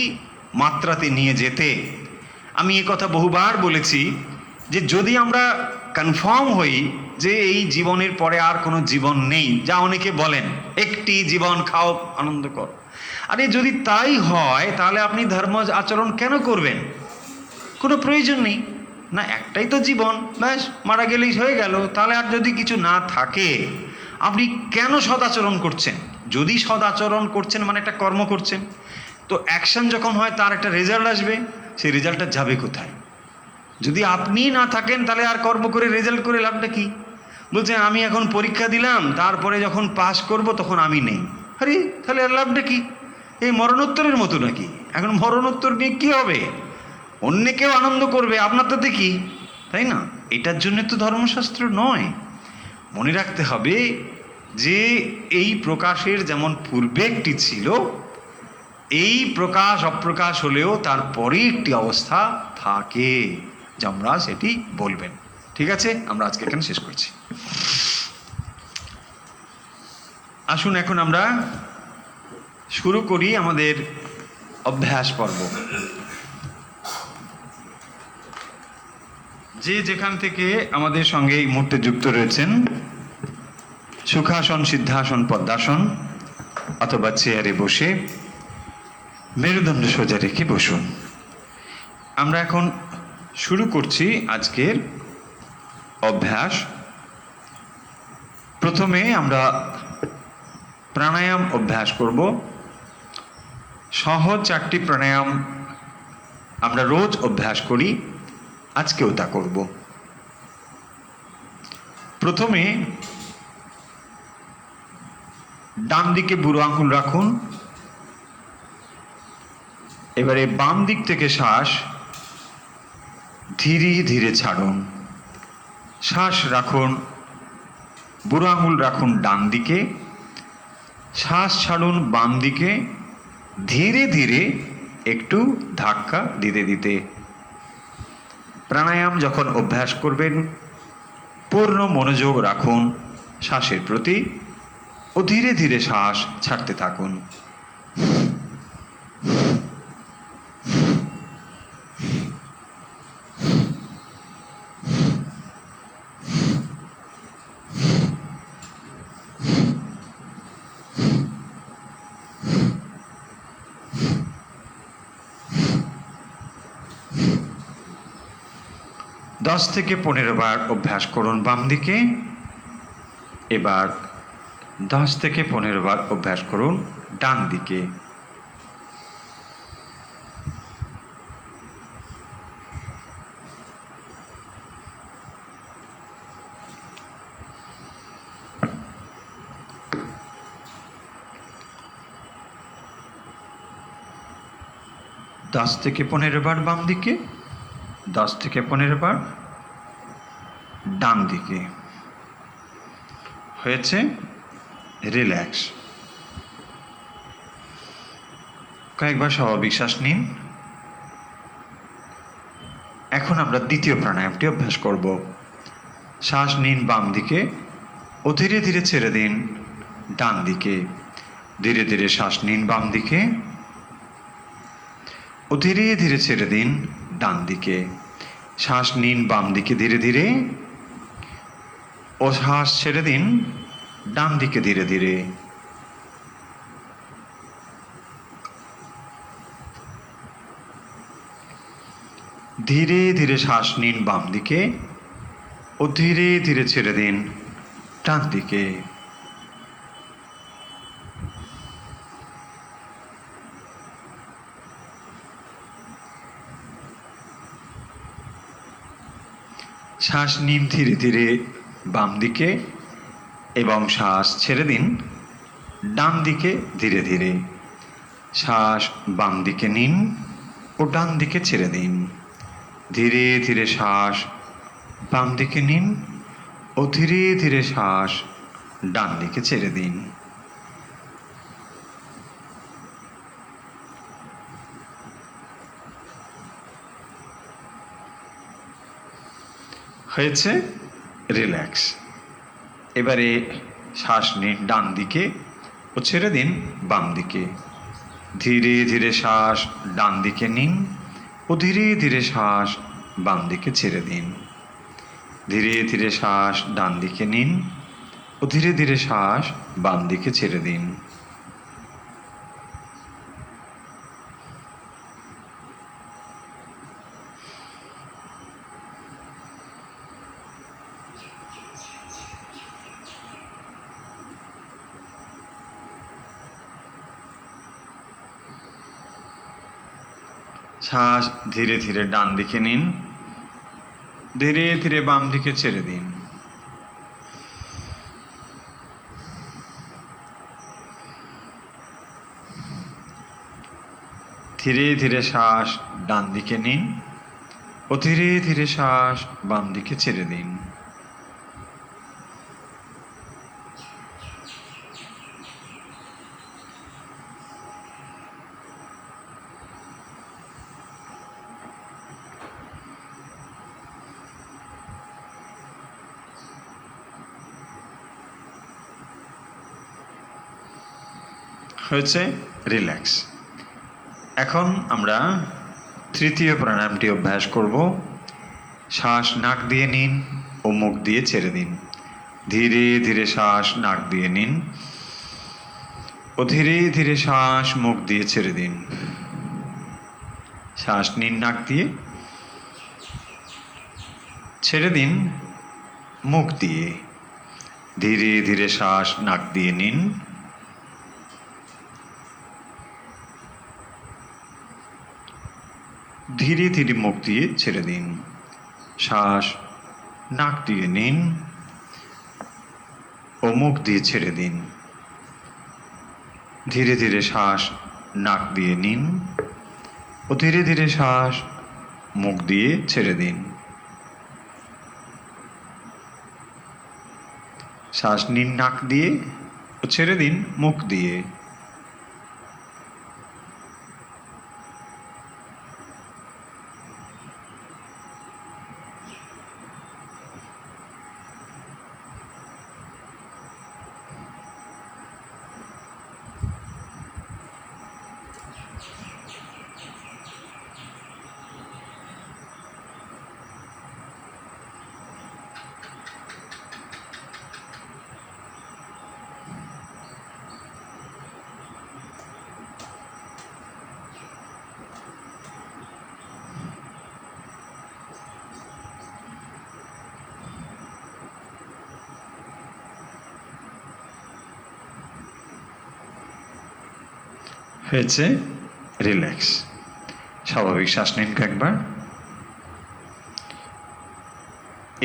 মাত্রাতে নিয়ে যেতে। আমি এ কথা বহুবার বলেছি যে যদি আমরা কনফার্ম হই যে এই জীবনের পরে আর কোনো জীবন নেই, যা অনেকে বলেন একটি জীবন, খাও আনন্দ কর, আরে যদি তাই হয় তাহলে আপনি ধর্ম আচরণ কেন করবেন? কোনো প্রয়োজন নেই না, একটাই তো জীবন, ব্যাস মারা গেলেই হয়ে গেল। তাহলে আর যদি কিছু না থাকে আপনি কেন সদাচরণ করছেন? যদি সদাচরণ করছেন মানে একটা কর্ম করছেন, তো অ্যাকশন যখন হয় তার একটা রেজাল্ট আসবে, সেই রেজাল্টটা যাবে কোথায়? যদি আপনি না থাকেন তাহলে আর কর্ম করে রেজাল্ট করে লাভটা কি? বলছেন আমি এখন পরীক্ষা দিলাম, তারপরে যখন পাস করব তখন আমি নেই, আরে তাহলে আর লাভটা কি? এই মরণোত্তরের মতো নাকি? এখন মরণোত্তর নিয়ে কী হবে? অন্য কেউ আনন্দ করবে, আপনার তাতে কি, তাই না? এটার জন্য তো ধর্মশাস্ত্র নয়। মনে রাখতে হবে যে এই প্রকাশের যেমন পূর্বে একটি ছিল, এই প্রকাশ অপ্রকাশ হলেও তারপরে একটি অবস্থা থাকে, যমরাজ সেটি বলবেন। ঠিক আছে, আমরা আজকে এখানে শেষ করছি। আসুন এখন আমরা শুরু করি আমাদের অভ্যাস পর্ব। যে যেখান থেকে আমাদের সঙ্গে এই মুহূর্তে যুক্ত রয়েছেন, সুখাসন, সিদ্ধাসন, পদ্মাসন অথবা চেয়ারে বসে মেরুদণ্ড সোজা রেখে বসুন। আমরা এখন শুরু করছি আজকের অভ্যাস। প্রথমে আমরা প্রাণায়াম অভ্যাস করব। সহজ 4টি প্রাণায়াম আমরা রোজ অভ্যাস করি, আজকেও তা করব। প্রথমে ডান দিকে বুড়ো আঙুল রাখুন। এবারে বাম দিক থেকে শ্বাস ধীরে ধীরে ছাড়ুন। শ্বাস রাখুন, বুড়ো আঙুল রাখুন ডান দিকে, শ্বাস ছাড়ুন বাম দিকে, ধীরে ধীরে একটু ধাক্কা দিতে দিতে। প্রাণায়াম যখন অভ্যাস করবেন পূর্ণ মনোযোগ রাখুন শ্বাসের প্রতি ও ধীরে ধীরে শ্বাস ছাড়তে থাকুন। দশ থেকে 15 বার অভ্যাস করুন বাম দিকে। এবার 10 থেকে 15 বার অভ্যাস করুন ডান দিকে। দশ থেকে 15 বার বাম দিকে, 10 থেকে 15 বার ডান দিকে। হয়েছে? রিল্যাক্স। কয়েকবার স্বাভাবিক শ্বাস নিন। এখন আমরা দ্বিতীয় প্রাণায়ামটি অভ্যাস করব। শ্বাস নিন বাম দিকে ও ধীরে ধীরে ছেড়ে দিন ডান দিকে। ধীরে ধীরে শ্বাস নিন বাম দিকে ও ধীরে ধীরে ছেড়ে দিন ডান দিকে। শ্বাস নিন বাম দিকে ধীরে ধীরে ও শ্বাস ছেড়ে দিন ডান দিকে ধীরে ধীরে। ধীরে ধীরে শ্বাস নিন বাম দিকে ও ধীরে ধীরে ছেড়ে দিন ডান দিকে। শ্বাস নিন ধীরে ধীরে বাম দিকে এবং শ্বাস ছেড়ে দিন ডান দিকে ধীরে ধীরে। শ্বাস বাম দিকে নিন ও ডান দিকে ছেড়ে দিন। ধীরে ধীরে শ্বাস বাম দিকে নিন ও ধীরে ধীরে শ্বাস ডান দিকে ছেড়ে দিন। হয়েছে? রিল্যাক্স। এবারে শ্বাস নিন ডান দিকে ও ছেড়ে দিন বাম দিকে। ধীরে ধীরে শ্বাস ডান দিকে নিন ও ধীরে ধীরে শ্বাস বাম দিকে ছেড়ে দিন। ধীরে ধীরে শ্বাস ডান দিকে নিন ও ধীরে ধীরে শ্বাস বাম দিকে ছেড়ে দিন। শ্বাস ধীরে ধীরে ডান দিকে নিন, ধীরে ধীরে বাম দিকে ছেড়ে দিন। ধীরে ধীরে শ্বাস ডান দিকে নিন ও ধীরে ধীরে শ্বাস বাম দিকে ছেড়ে দিন। হয়েছে, রিল্যাক্স। এখন আমরা তৃতীয় প্রাণায়ামটি অভ্যাস করব। শ্বাস নাক দিয়ে নিন ও মুখ দিয়ে ছেড়ে দিন। ধীরে ধীরে শ্বাস নাক দিয়ে নিন ও ধীরে ধীরে শ্বাস মুখ দিয়ে ছেড়ে দিন। শ্বাস নিন নাক দিয়ে, ছেড়ে দিন মুখ দিয়ে। ধীরে ধীরে শ্বাস নাক দিয়ে নিন, ধীরে ধীরে মুখ দিয়ে ছেড়ে দিন। শ্বাস নাক দিয়ে নিন ও মুখ দিয়ে ছেড়ে দিন। ধীরে ধীরে শ্বাস নাক দিয়ে নিন ও ধীরে ধীরে শ্বাস মুখ দিয়ে ছেড়ে দিন। শ্বাস নিন নাক দিয়ে ও ছেড়ে দিন মুখ দিয়ে। হয়েছে, রিল্যাক্স। স্বাভাবিক শ্বাস নিন কয়েকবার।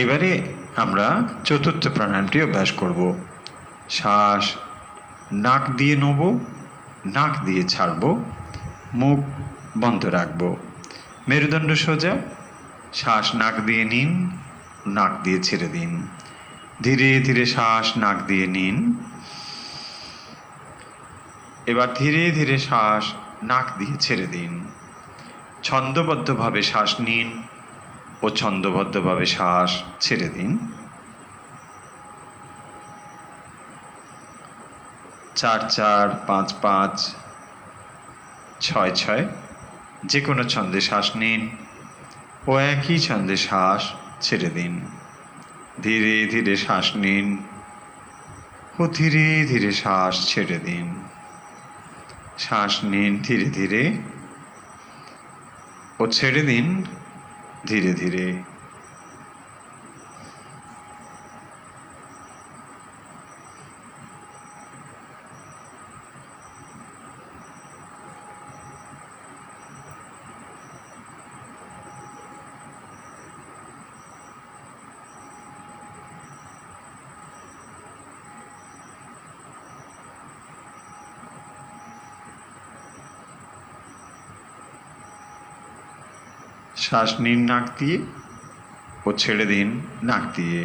এবারে আমরা চতুর্থ প্রাণায়ামটি অভ্যাস করব। শ্বাস নাক দিয়ে নেব, নাক দিয়ে ছাড়ব, মুখ বন্ধ রাখব। মেরুদণ্ড সোজা। শ্বাস নাক দিয়ে নিন, নাক দিয়ে ছেড়ে দিন। ধীরে ধীরে শ্বাস নাক দিয়ে নিন। এবার ধীরে ধীরে শ্বাস নাক দিয়ে ছেড়ে দিন। ছন্দবদ্ধভাবে শ্বাস নিন ও ছন্দবদ্ধভাবে শ্বাস ছেড়ে দিন। 4-4, 5-5, 6-6 যে কোনো ছন্দে শ্বাস নিন ও একই ছন্দে শ্বাস ছেড়ে দিন। ধীরে ধীরে শ্বাস নিন ও ধীরে ধীরে শ্বাস ছেড়ে দিন। শ্বাস নিন ধীরে ধীরে ও ছেড়ে দিন ধীরে ধীরে। শ্বাস নিন নাক দিয়ে ও ছেড়ে দিন নাক দিয়ে।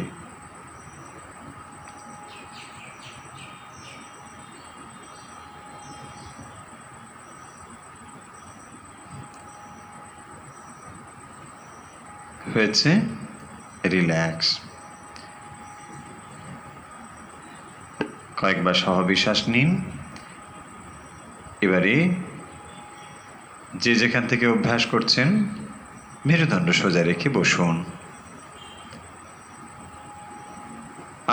হয়েছে, রিল্যাক্স। কয়েকবার স্বাভাবিক শ্বাস নিন। এবারে যে যেখান থেকে অভ্যাস করছেন মেরুদণ্ড সোজা রেখে বসুন।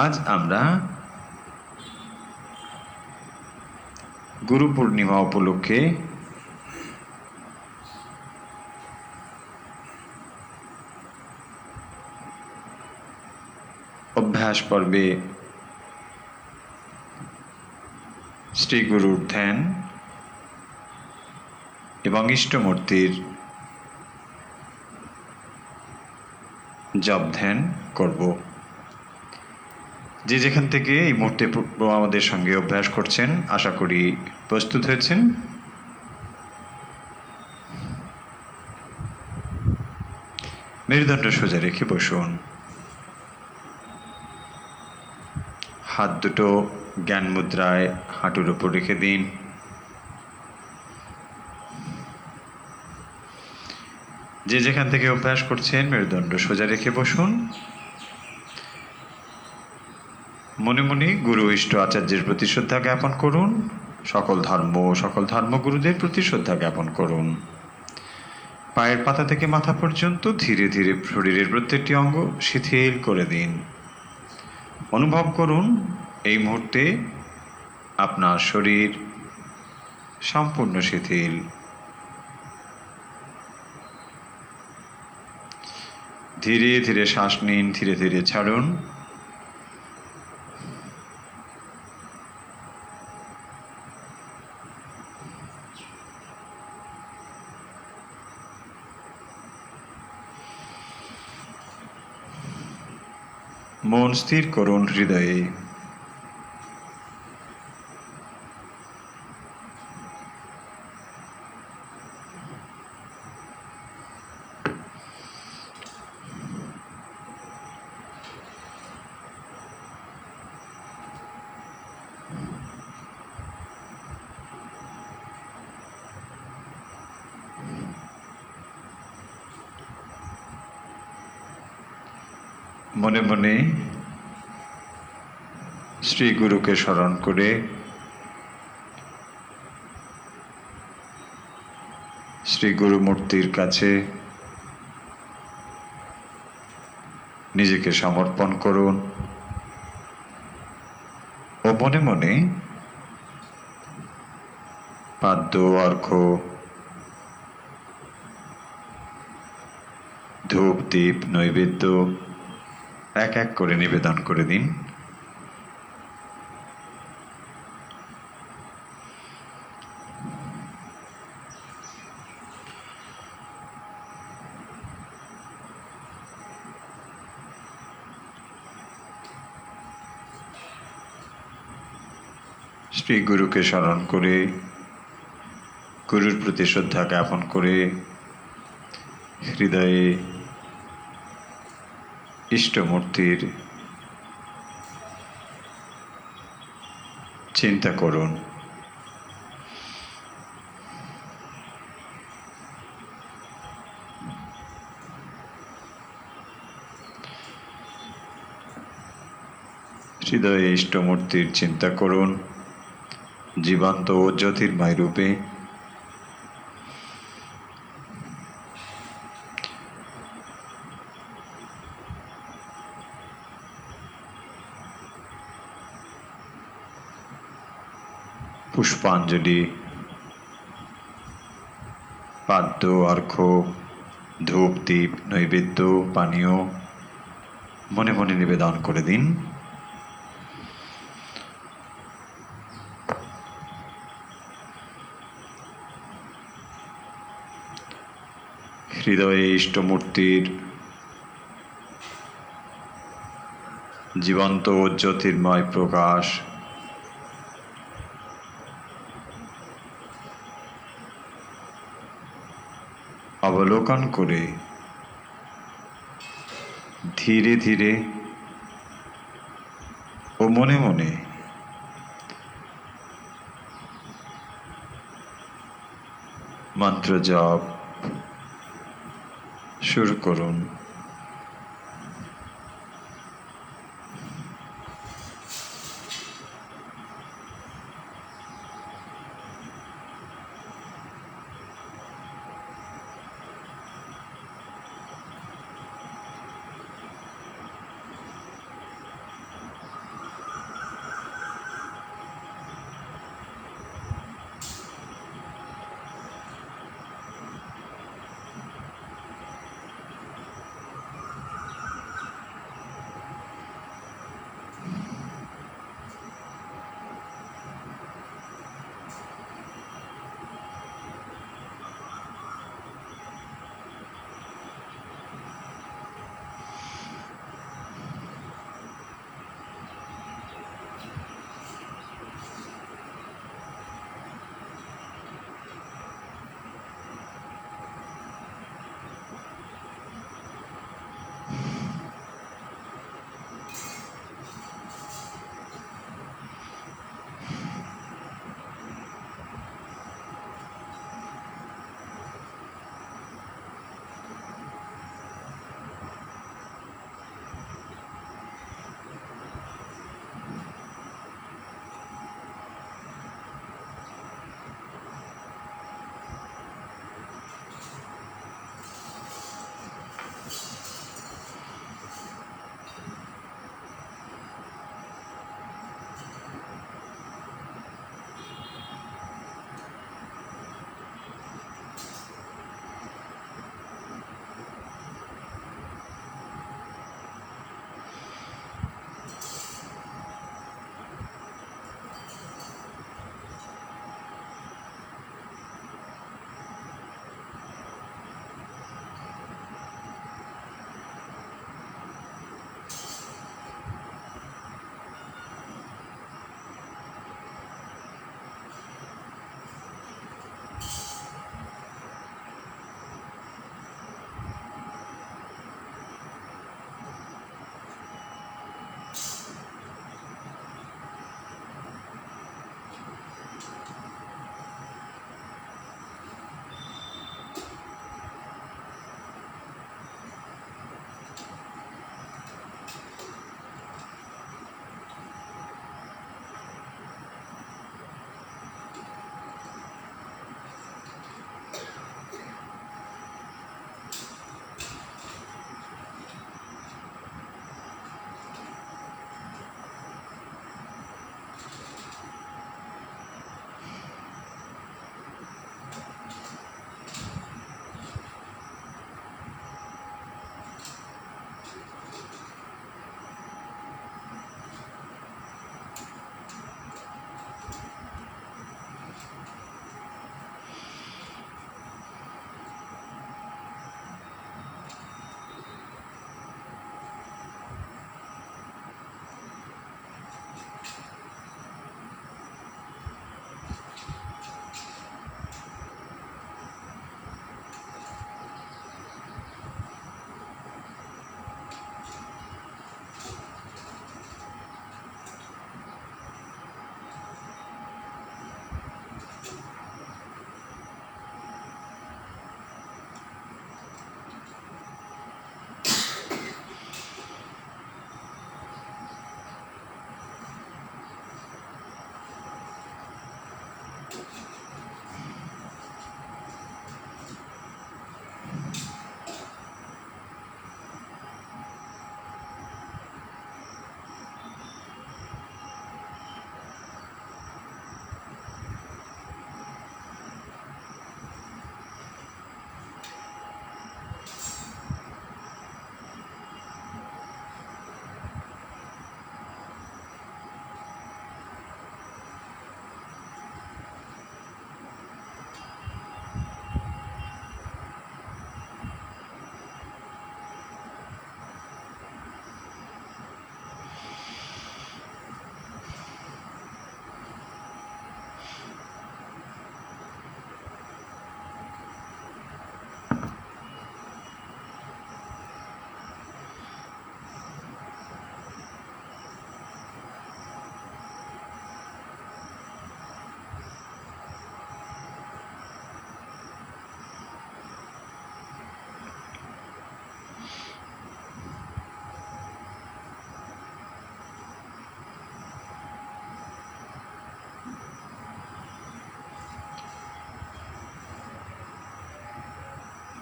আজ আমরা গুরু পূর্ণিমা উপলক্ষে অভ্যাস পর্বে শ্রী গুরুর ধ্যান এবং ইষ্টমূর্তির জপ ধ্যান করব। যে যেখান থেকে এই মুহূর্তে আমাদের সঙ্গে অভ্যাস করছেন আশা করি প্রস্তুত হয়েছেন। মেরুদণ্ড সোজা রেখে বসুন। হাত দুটো জ্ঞান মুদ্রায় হাঁটুর উপর রেখে দিন। যে যেখান থেকে অভ্যাস করছেন মেরুদণ্ড সোজা রেখে বসুন। মনে মনে গুরু ইষ্ট আচার্যের প্রতি শ্রদ্ধা জ্ঞাপন করুন। সকল ধর্মগুরুদের প্রতি শ্রদ্ধা জ্ঞাপন করুন। পায়ের পাতা থেকে মাথা পর্যন্ত ধীরে ধীরে শরীরের প্রত্যেকটি অঙ্গ শিথিল করে দিন। অনুভব করুন এই মুহূর্তে আপনার শরীর সম্পূর্ণ শিথিল। ধীরে ধীরে শ্বাস নিন, ধীরে ধীরে ছাড়ুন। মন স্থির করুন হৃদয়ে। মনে মনে শ্রী গুরুকে স্মরণ করে শ্রী গুরু মূর্তির কাছে নিজেকে সমর্পণ করুন ও মনে মনে পাদ্য, অর্ঘ্য, ধূপ, দীপ, নৈবেদ্য এক এক করে নিবেদন করে দিন। শ্রী গুরুকে স্মরণ করে গুরুর প্রতি শ্রদ্ধা জ্ঞাপন করে হৃদয়ে ইষ্টমূর্তির চিন্তা করুন। হৃদয়ে ইষ্টমূর্তির চিন্তা করুন জীবন্ত ও জ্যোতির্ময় রূপে। পুষ্পাঞ্জলি, পাদ্য, অর্ঘ্য, ধূপ, দীপ, নৈবেদ্য, পানীয় মনে মনে নিবেদন করে দিন। হৃদয়ে ইষ্টমূর্তির জীবন্ত ও জ্যোতির্ময় প্রকাশ অবলোকন করে ধীরে ধীরে ও মনে মনে মন্ত্র জপ শুরু করুন।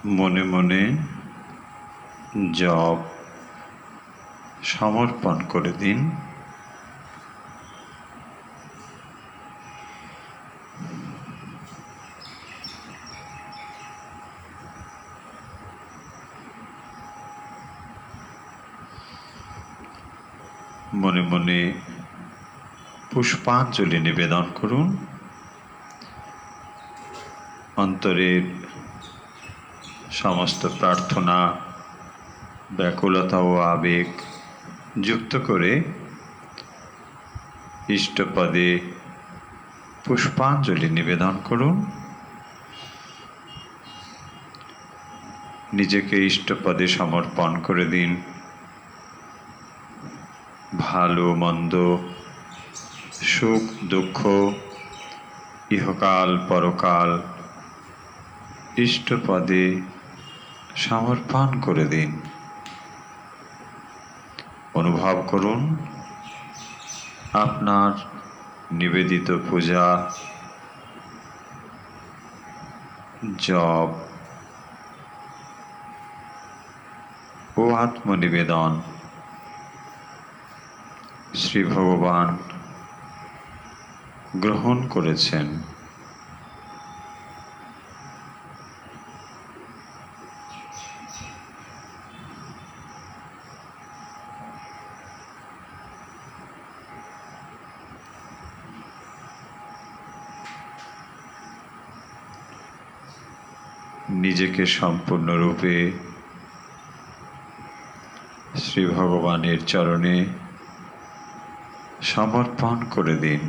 মনে মনে জপ সমর্পণ করে দিন। মনে মনে পুষ্পাঞ্জলি নিবেদন করুন। অন্তরের সমস্ত প্রার্থনা, ব্যাকুলতা ও আবেগ যুক্ত করে ইষ্টপদে পুষ্পাঞ্জলি নিবেদন করুন। নিজেকে ইষ্টপদে সমর্পণ করে দিন। ভালো মন্দ, সুখ দুঃখ, ইহকাল পরকাল ইষ্টপদে সমর্পণ করে দিন। অনুভব করুন আপনার নিবেদিত পূজা, জপ ও আত্মনিবেদন শ্রী ভগবান গ্রহণ করেছেন। নিজেকে সম্পূর্ণরূপে শ্রী ভগবানের চরণে সমর্পণ করে দিন।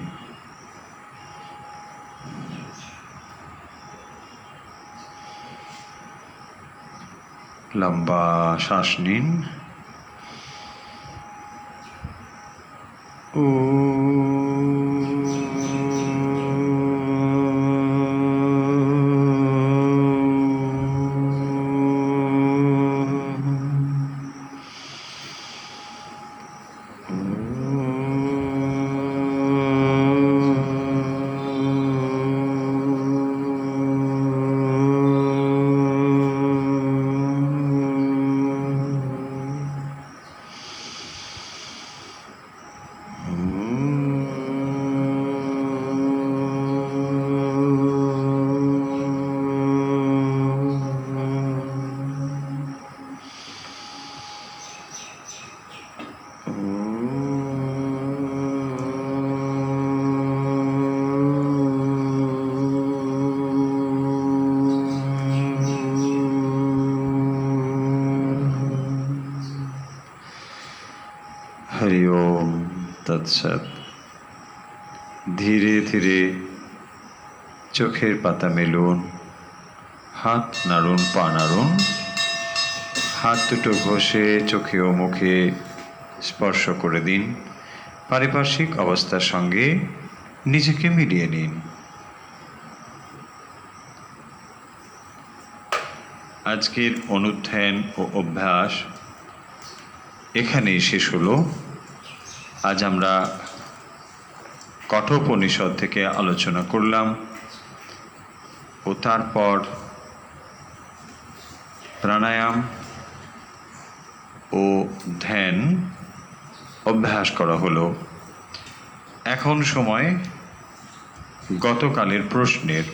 লম্বা শ্বাস নিন। ও হরি ওম তৎসৎ। ধীরে ধীরে চোখের পাতা মেলুন, হাত নাড়ুন, পা নাড়ুন। হাত দুটো ঘষে চোখে ও মুখে স্পর্শ করে দিন। পারিপার্শ্বিক অবস্থার সঙ্গে নিজেকে মিলিয়ে নিন। আজকের অনুধ্যান ও অভ্যাস এখানেই শেষ হলো। আজ আমরা কঠোপনিষদ থেকে আলোচনা করলাম ও তারপর প্রাণায়াম ও ধ্যান অভ্যাস করা হলো। এখন সময় গতকালের প্রশ্নের।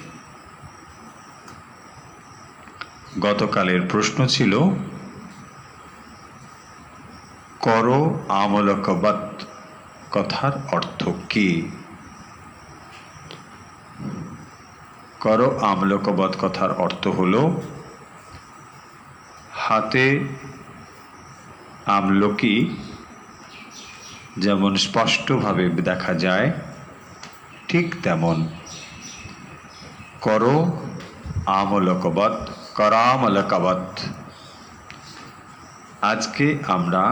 গতকালের প্রশ্ন ছিল, করো আমলকবৎ কথার অর্থ কি? করো আমলকবৎ কথার অর্থ হলো, হাতে আমলকি যেমন স্পষ্টভাবে দেখা যায়, ঠিক তেমন করো আমলকবৎ, করামলকবৎ। আজকে আমরা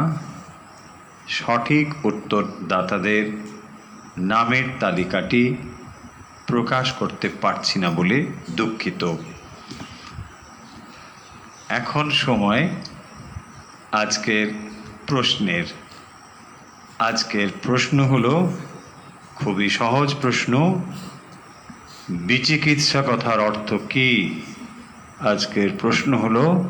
সঠিক উত্তরদাতাদের নামের তালিকাটি প্রকাশ করতে পারছি না বলে দুঃখিত। এখন সময় আজকের প্রশ্নের। আজকের প্রশ্ন হলো খুবই সহজ প্রশ্ন। বিচিকিৎসা কথার অর্থ কি? আজকের প্রশ্ন হলো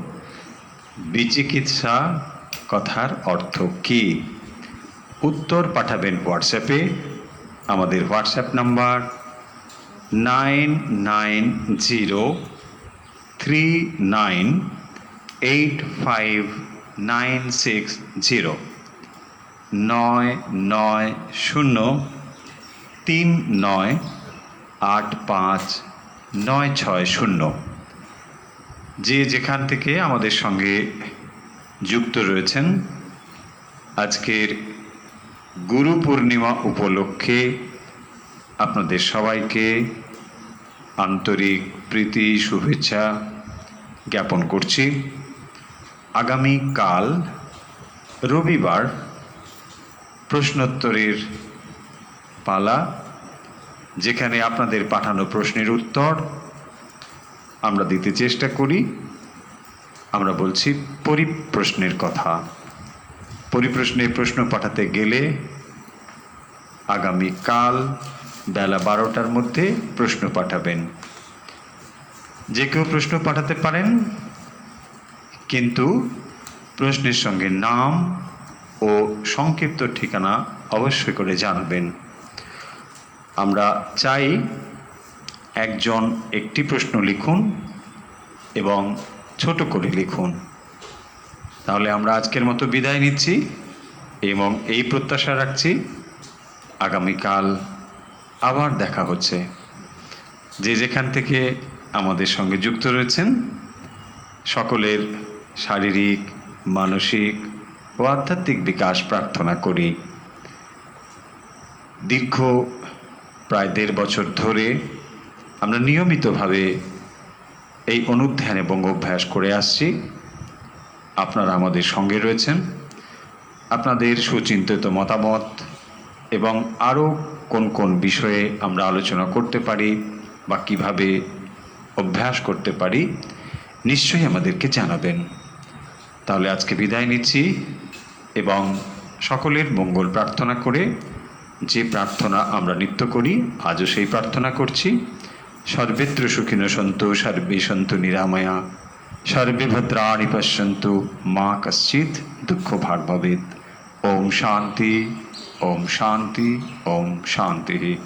বিচিকিৎসা কথার অর্থ কী? উত্তর পাঠাবেন হোয়াটসঅ্যাপে। আমাদের হোয়াটসঅ্যাপ নাম্বার 9903985960 9939398590। যে যেখান থেকে আমাদের সঙ্গে যুক্ত রয়েছেন, আজকের গুরু পূর্ণিমা উপলক্ষে আপনাদের সবাইকে আন্তরিক প্রীতি শুভেচ্ছা জ্ঞাপন করছি। আগামীকাল রবিবার প্রশ্নোত্তরের পালা, যেখানে আপনাদের পাঠানো প্রশ্নের উত্তর আমরা দিতে চেষ্টা করি। আমরা বলছি পরিপ্রশ্নের কথা। পরিপ্রশ্নে প্রশ্ন পাঠাতে গেলে আগামীকাল বেলা 12টার মধ্যে প্রশ্ন পাঠাবেন। যে কেউ প্রশ্ন পাঠাতে পারেন, কিন্তু প্রশ্নের সঙ্গে নাম ও সংক্ষিপ্ত ঠিকানা অবশ্যই করে জানাবেন। আমরা চাই একজন একটি প্রশ্ন লিখুন এবং ছোট করে লিখুন। তাহলে আমরা আজকের মতো বিদায় নিচ্ছি এবং এই প্রত্যাশা রাখছি আগামীকাল আবার দেখা হচ্ছে। যে যেখান থেকে আমাদের সঙ্গে যুক্ত রয়েছেন, সকলের শারীরিক, মানসিক ও আধ্যাত্মিক বিকাশ প্রার্থনা করি। দীর্ঘ প্রায় 1.5 বছর ধরে আমরা নিয়মিতভাবে এই অনুধ্যান এবং অভ্যাস করে আসছি। আপনারা আমাদের সঙ্গে রয়েছেন। আপনাদের সুচিন্তিত মতামত এবং আরও কোন কোন বিষয়ে আমরা আলোচনা করতে পারি বা কিভাবে অভ্যাস করতে পারি, নিশ্চয়ই আমাদেরকে জানাবেন। তাহলে আজকে বিদায় নিচ্ছি এবং সকলের মঙ্গল প্রার্থনা করে, যে প্রার্থনা আমরা নিত্য করি, আজও সেই প্রার্থনা করছি। সর্বেত্র সুখিনো সন্তু, সর্বে সন্তু নিরাময়া, সর্বে ভদ্রাণি পশ্যন্তু, মা কশ্চিৎ দুঃখ ভাগ ভবেৎ। ওম শান্তি, ওম শান্তি, ওম শান্তি।